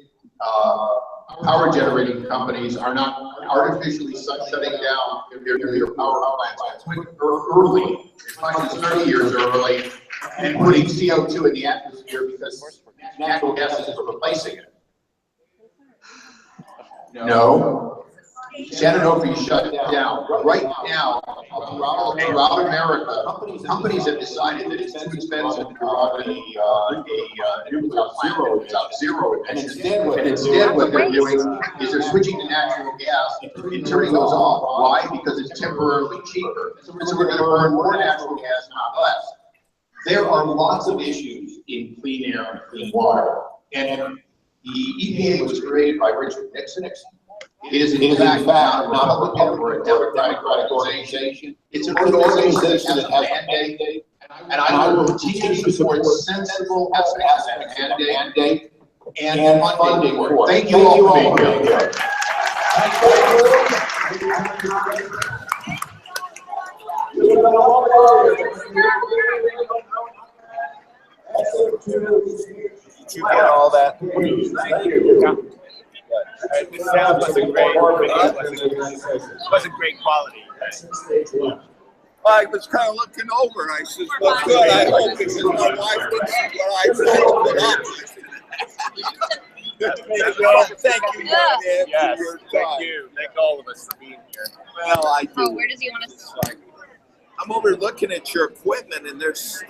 power generating companies are not artificially shutting down their power plants early, as much as 30 years early, and putting CO2 in the atmosphere because natural gas is replacing it. No. Shenandoah shut down. Right now, throughout America, companies have decided that it's too expensive to run a nuclear plant without zero emissions. And instead, what they're doing is they're switching to natural gas and turning those off. Why? Because it's temporarily cheaper. So we're going to burn more natural gas, not less. There are lots of issues in clean air and clean water. And the EPA was created by Richard Nixon. It is in fact not a Republican or a Democratic organization. It's an organization that has a mandate, and I will continue to support sensible aspects of that mandate and funding for it. Thank you all for being here. Did you get all that? Thank you. The sound wasn't great. It wasn't great quality. I was kind of looking over and I said, well, good, I hope, because my wife didn't see what I said. Thank you, man, Yes, for your thank time. you. Thank all of us for being here. Well, I do. Oh, where does he want us to start? I'm over looking at your equipment and there's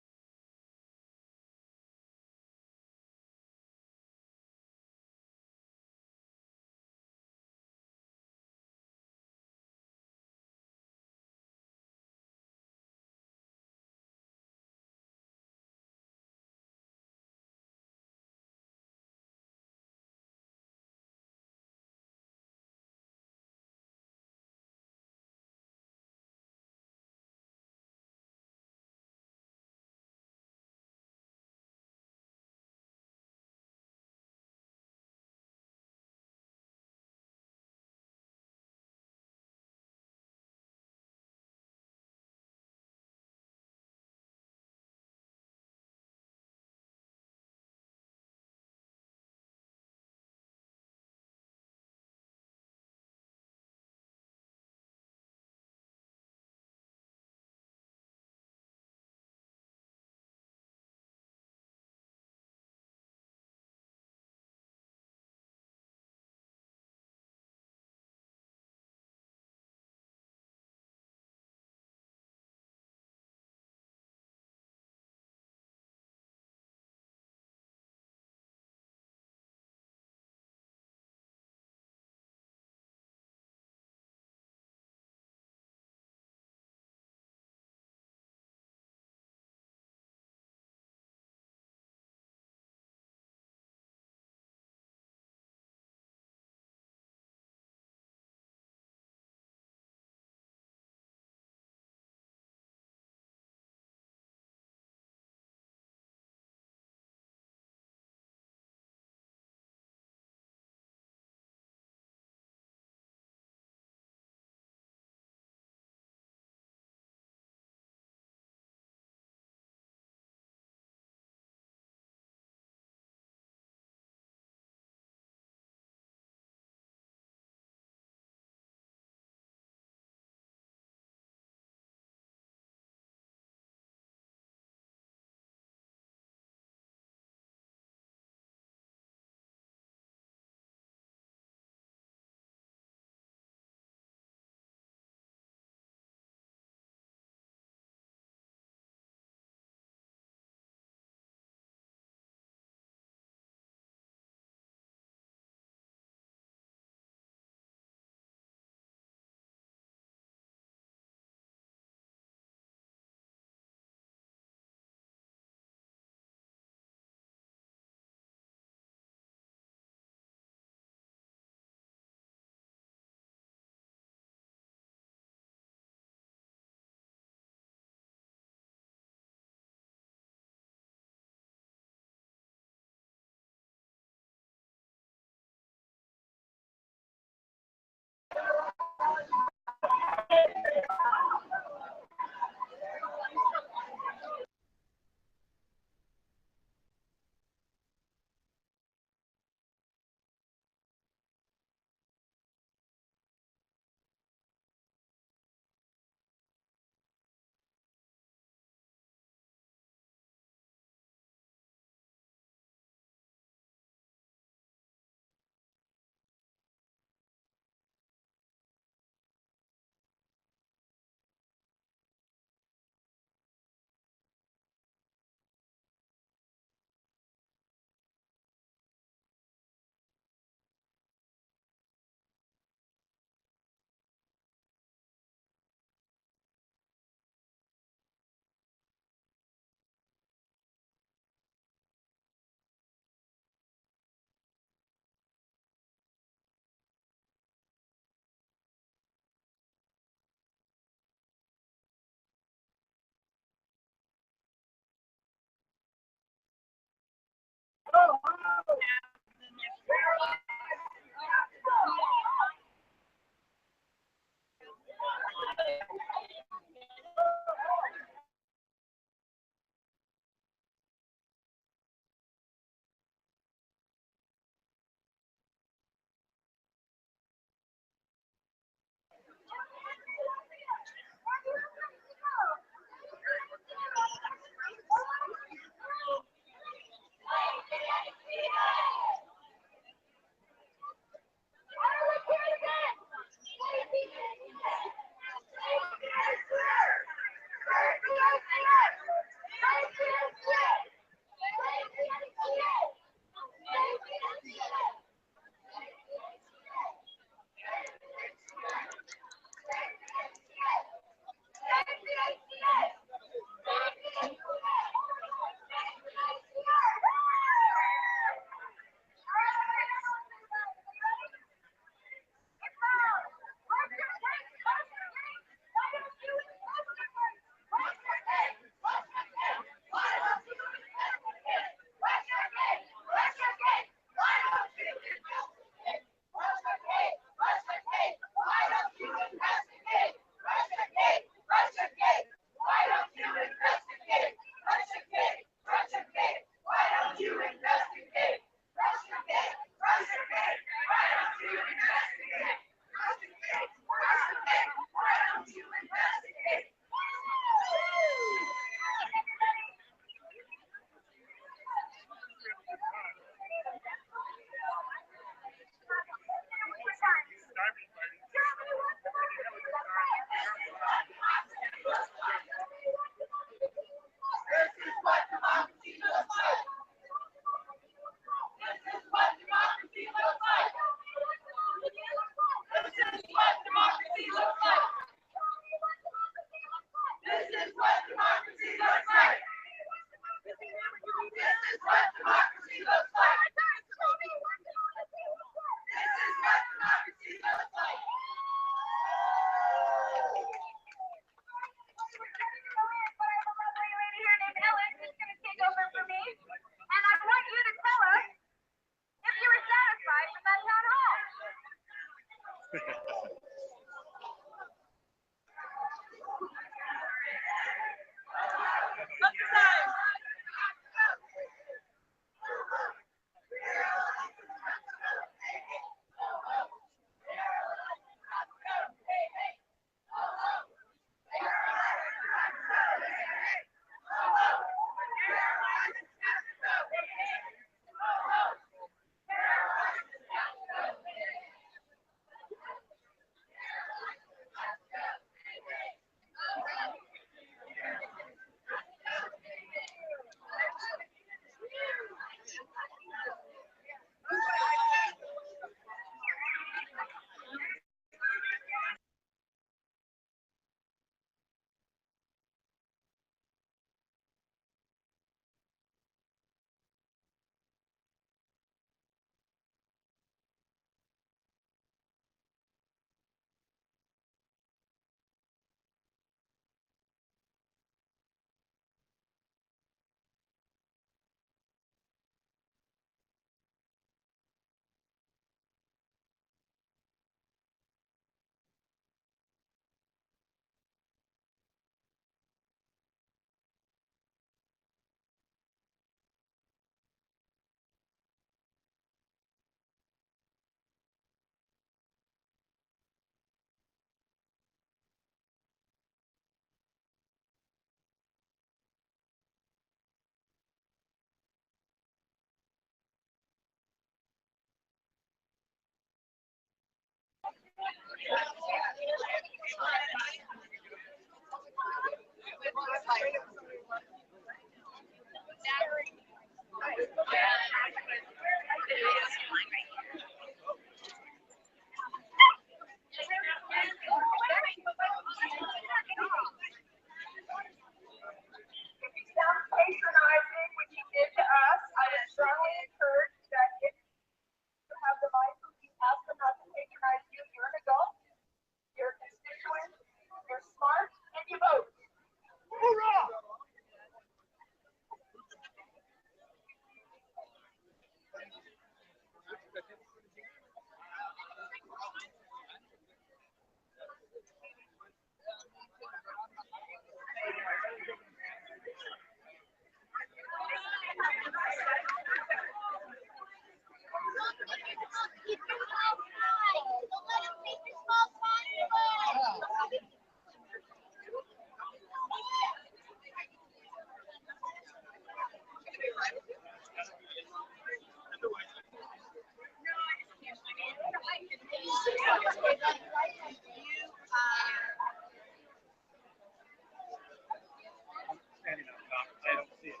I don't see it.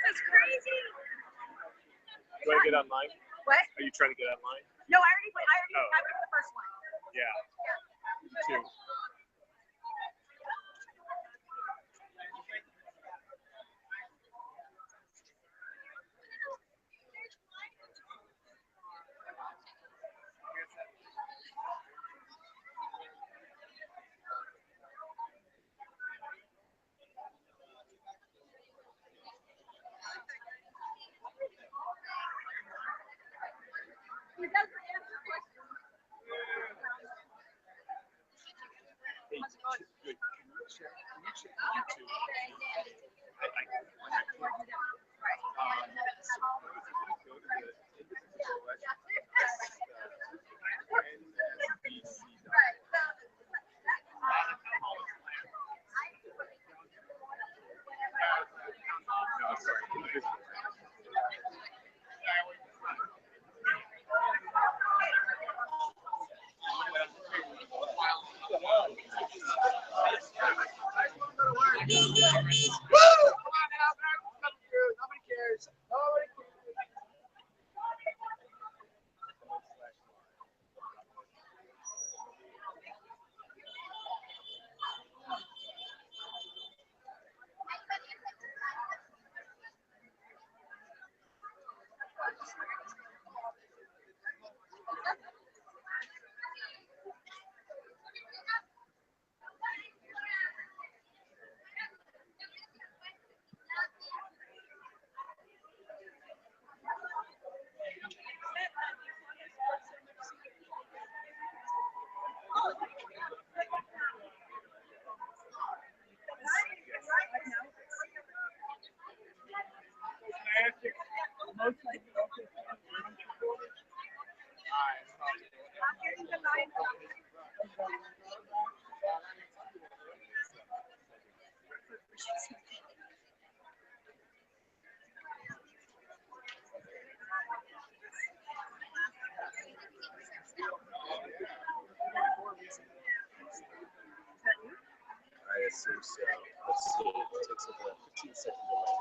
That's crazy. You want to get online? What? Are you trying to get online? No, I already went. I Oh. went to the first one. Yeah. Me too. He doesn't answer questions. Hey, good. Can you check YouTube? I go to the No, sorry. Nobody cares. I assume so. Let's see. It takes about 15 seconds away.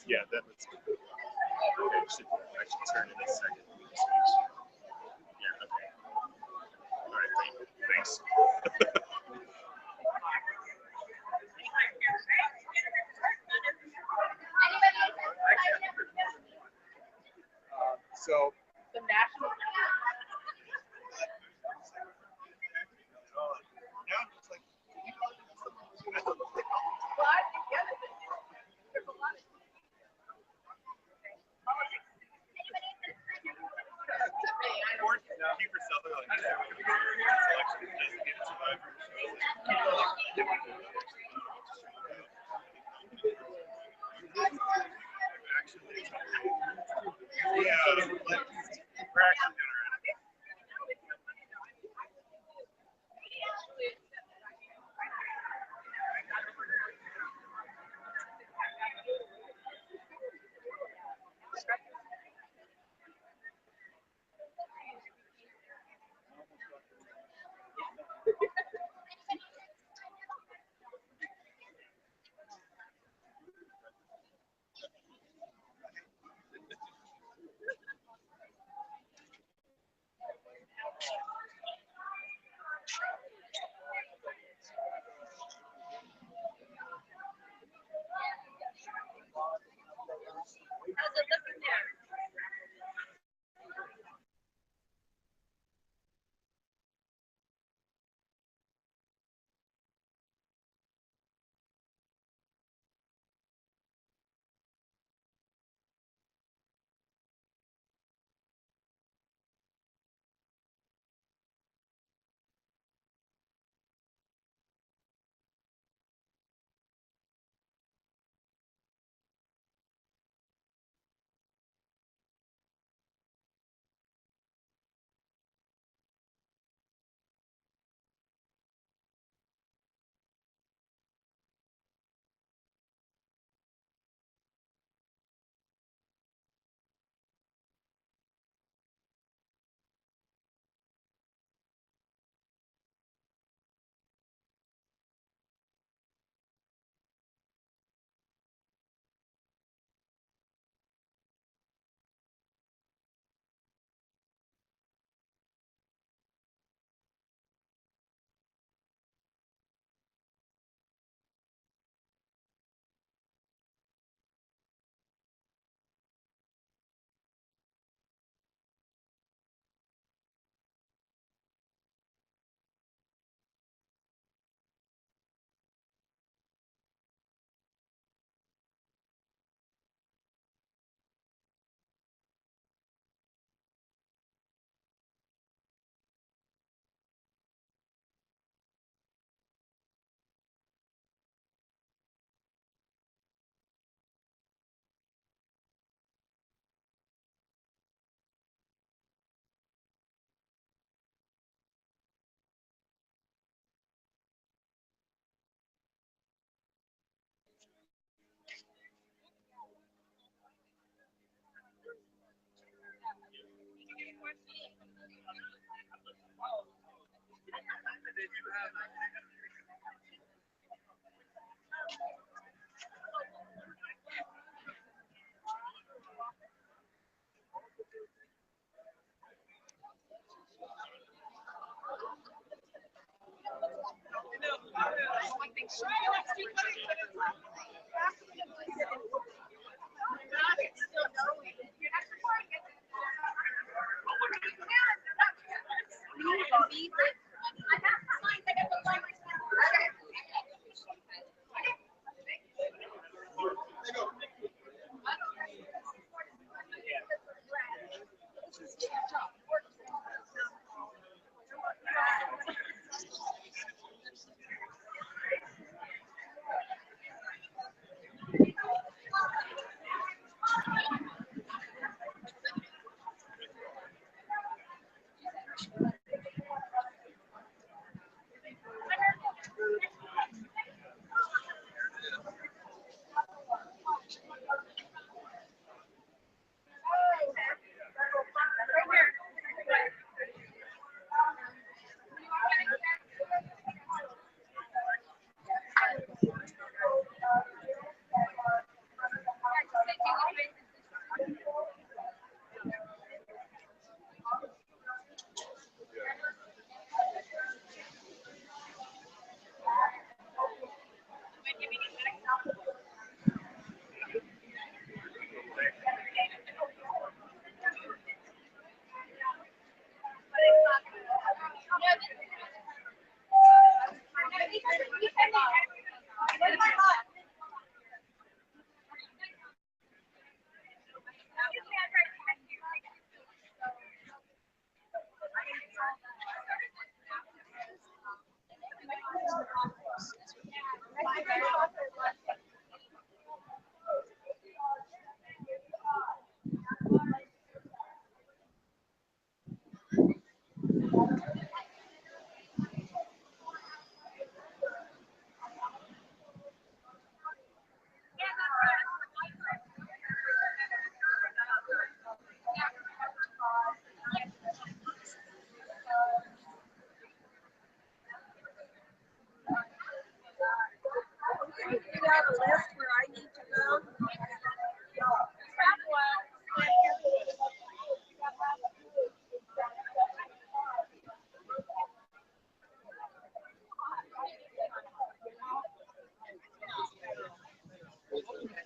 Yeah, that looks good. Okay, I should turn in a second. Yeah, okay. All right, thanks. So The national. Yeah,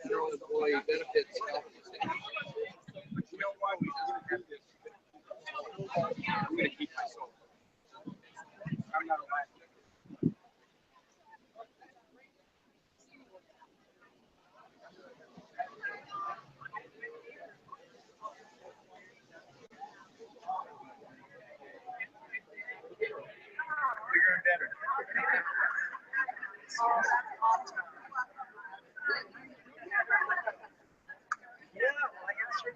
Federal employee benefits. But you know why we don't have this? I'm going to keep my soul. I'm not allowed to. Bigger and better. Yeah, well, I guess so.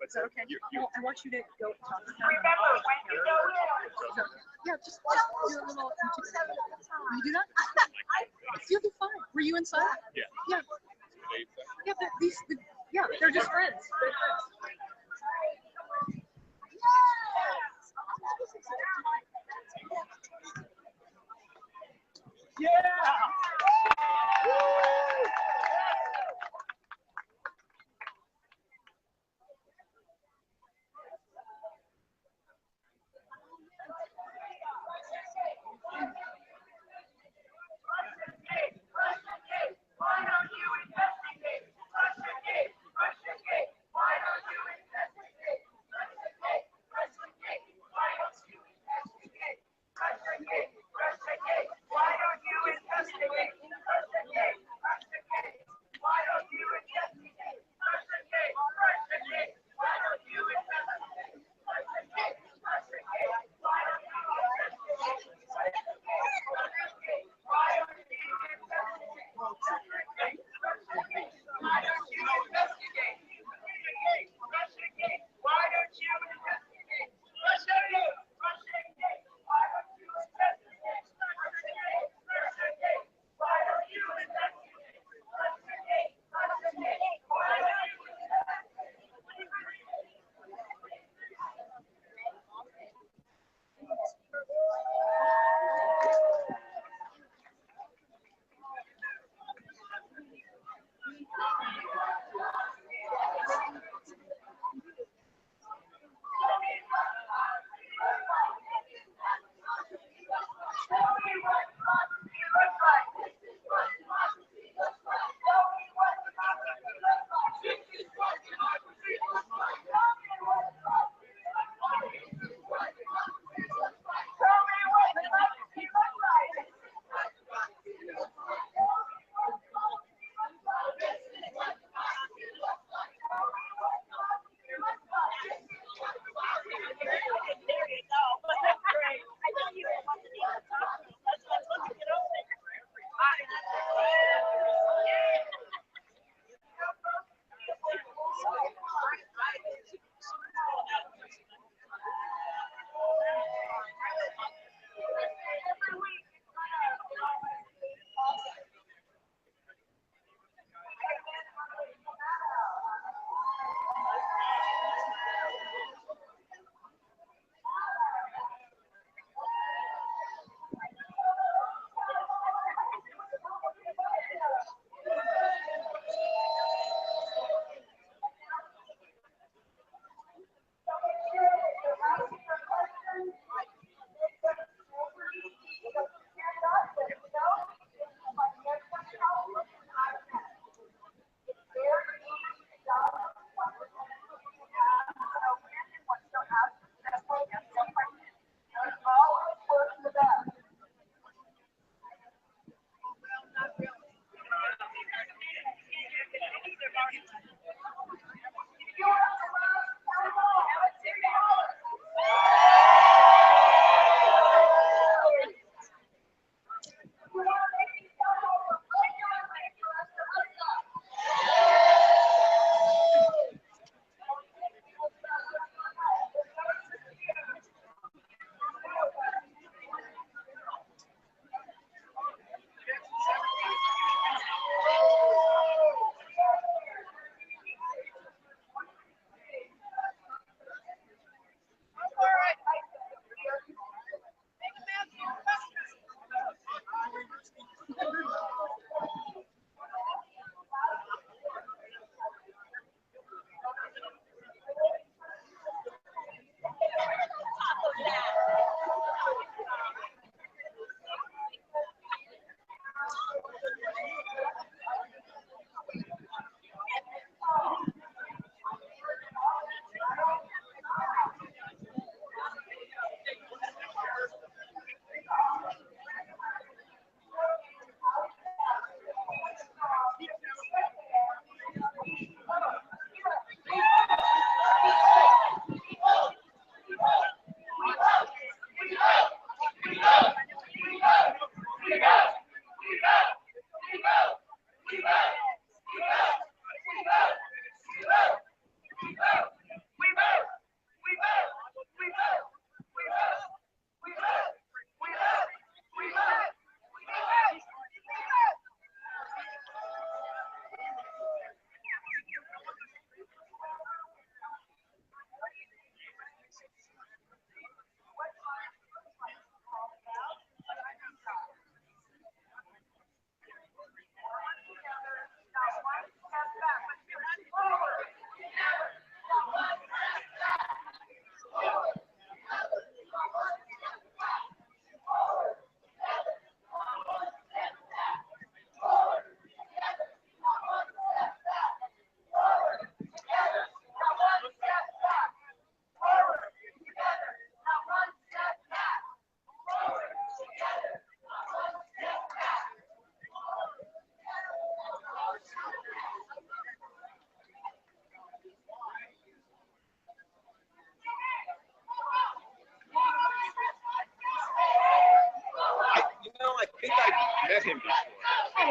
Is that okay? I want you to go talk to them. Remember, when you go in. Yeah, just do a little. Will you do that? You'll be fine. Were you inside? Yeah. Yeah. Yeah, they're just friends. They're friends. Yeah! Why don't you investigate? Why don't you investigate?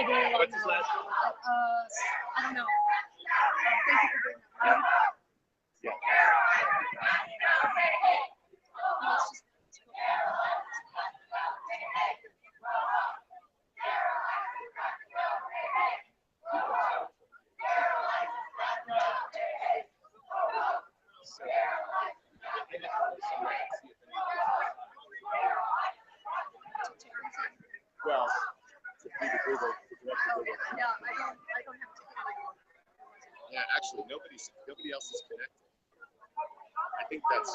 go along What's the his way. last name? I don't know. Thank you for doing that. Yeah. No, it's just- Well, to do the Google, to direct the Google. Yeah, I don't have to get anymore. Yeah, actually, nobody else is connected. I think that's.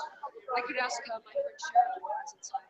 I could ask my friend Sharon what's inside.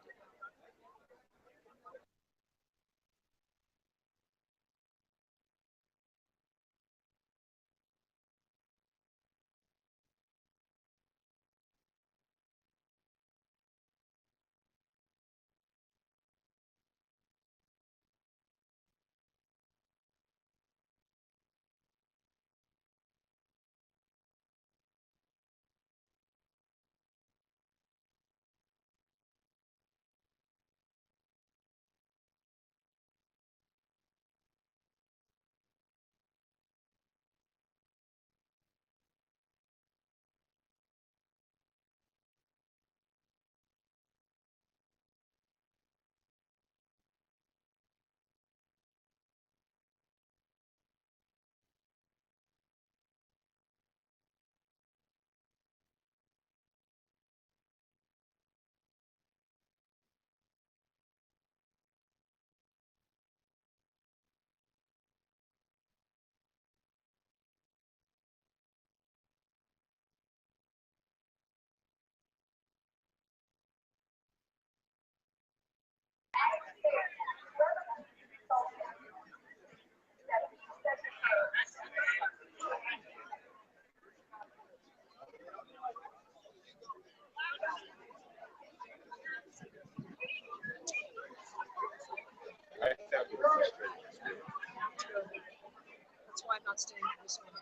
That's why I'm not staying in this one.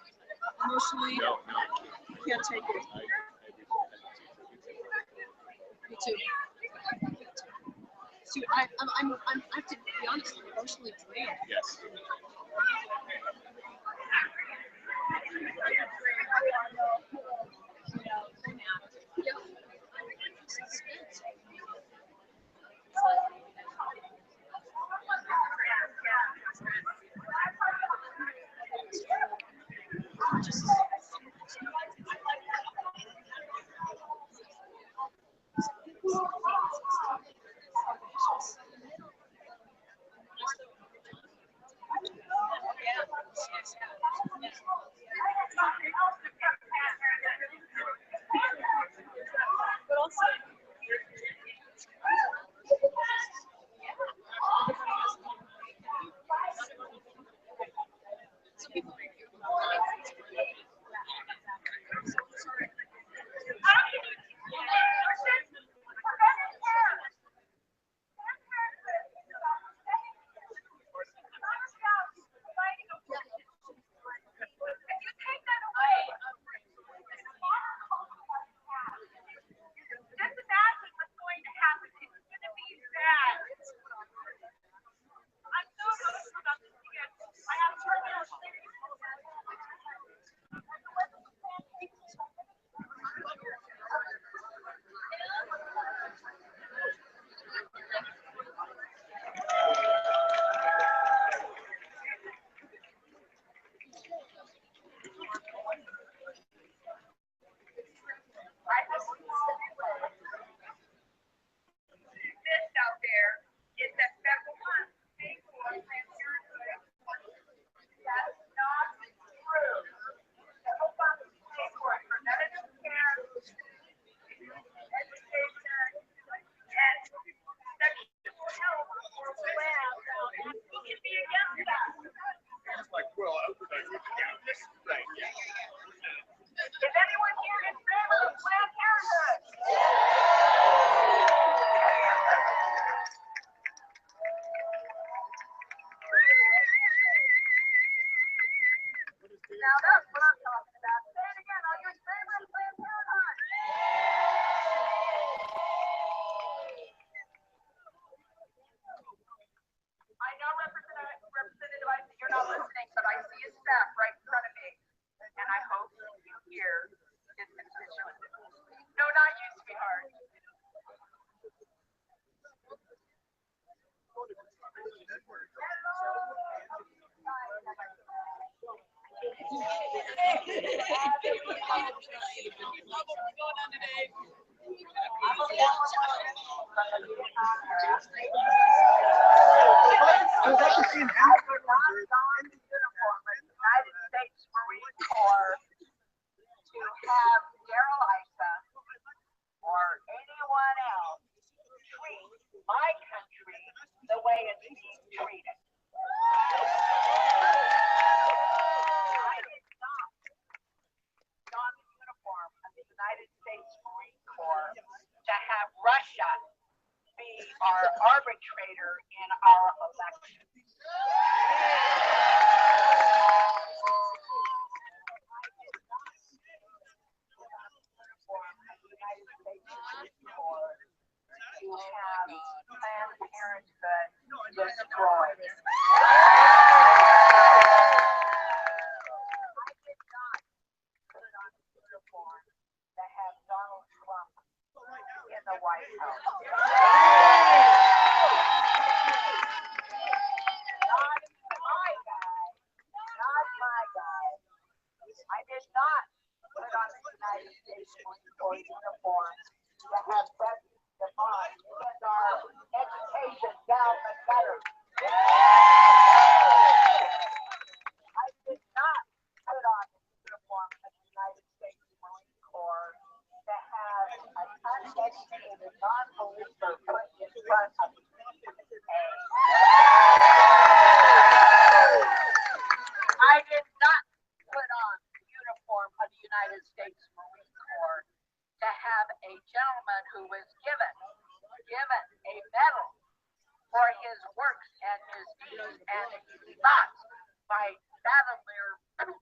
Emotionally, No, I can't take it. Me too. See, I have to be honest, I'm emotionally drained. Yes. But also, some people are To have Darrell Issa or anyone else treat my country the way it's being treated. I did not don the uniform of the United States Marine Corps to have Russia be our arbitrator in our elections. To have Planned Parenthood destroyed. I did not put on a uniform to have Donald Trump in the White House. Not my guy. Not my guy. I did not put on the United States Marine Corps uniform to have President Devon send our education down the gutter. I did not put on the uniform of the United States Marine Corps to have an uneducated non-believer put in front of me. I did not put on the uniform of the United States Marine Corps to have a gentleman who was given a medal for his works and his deeds and his thoughts by Vladimir Putin.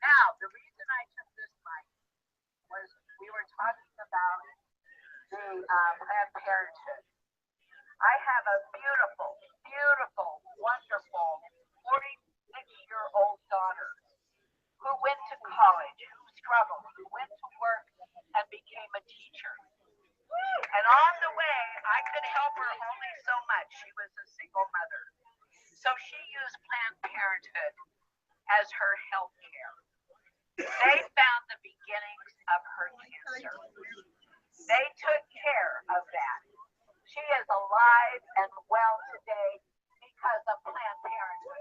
Now, the reason I took this mic was we were talking about the Planned Parenthood. I have a beautiful, beautiful, wonderful 46-year-old daughter who went to college, who struggled, who went to work and became a teacher. And on the way, I could help her only so much. She was a single mother. So she used Planned Parenthood as her health care. They found the beginnings of her cancer. They took care of that. She is alive and well today because of Planned Parenthood.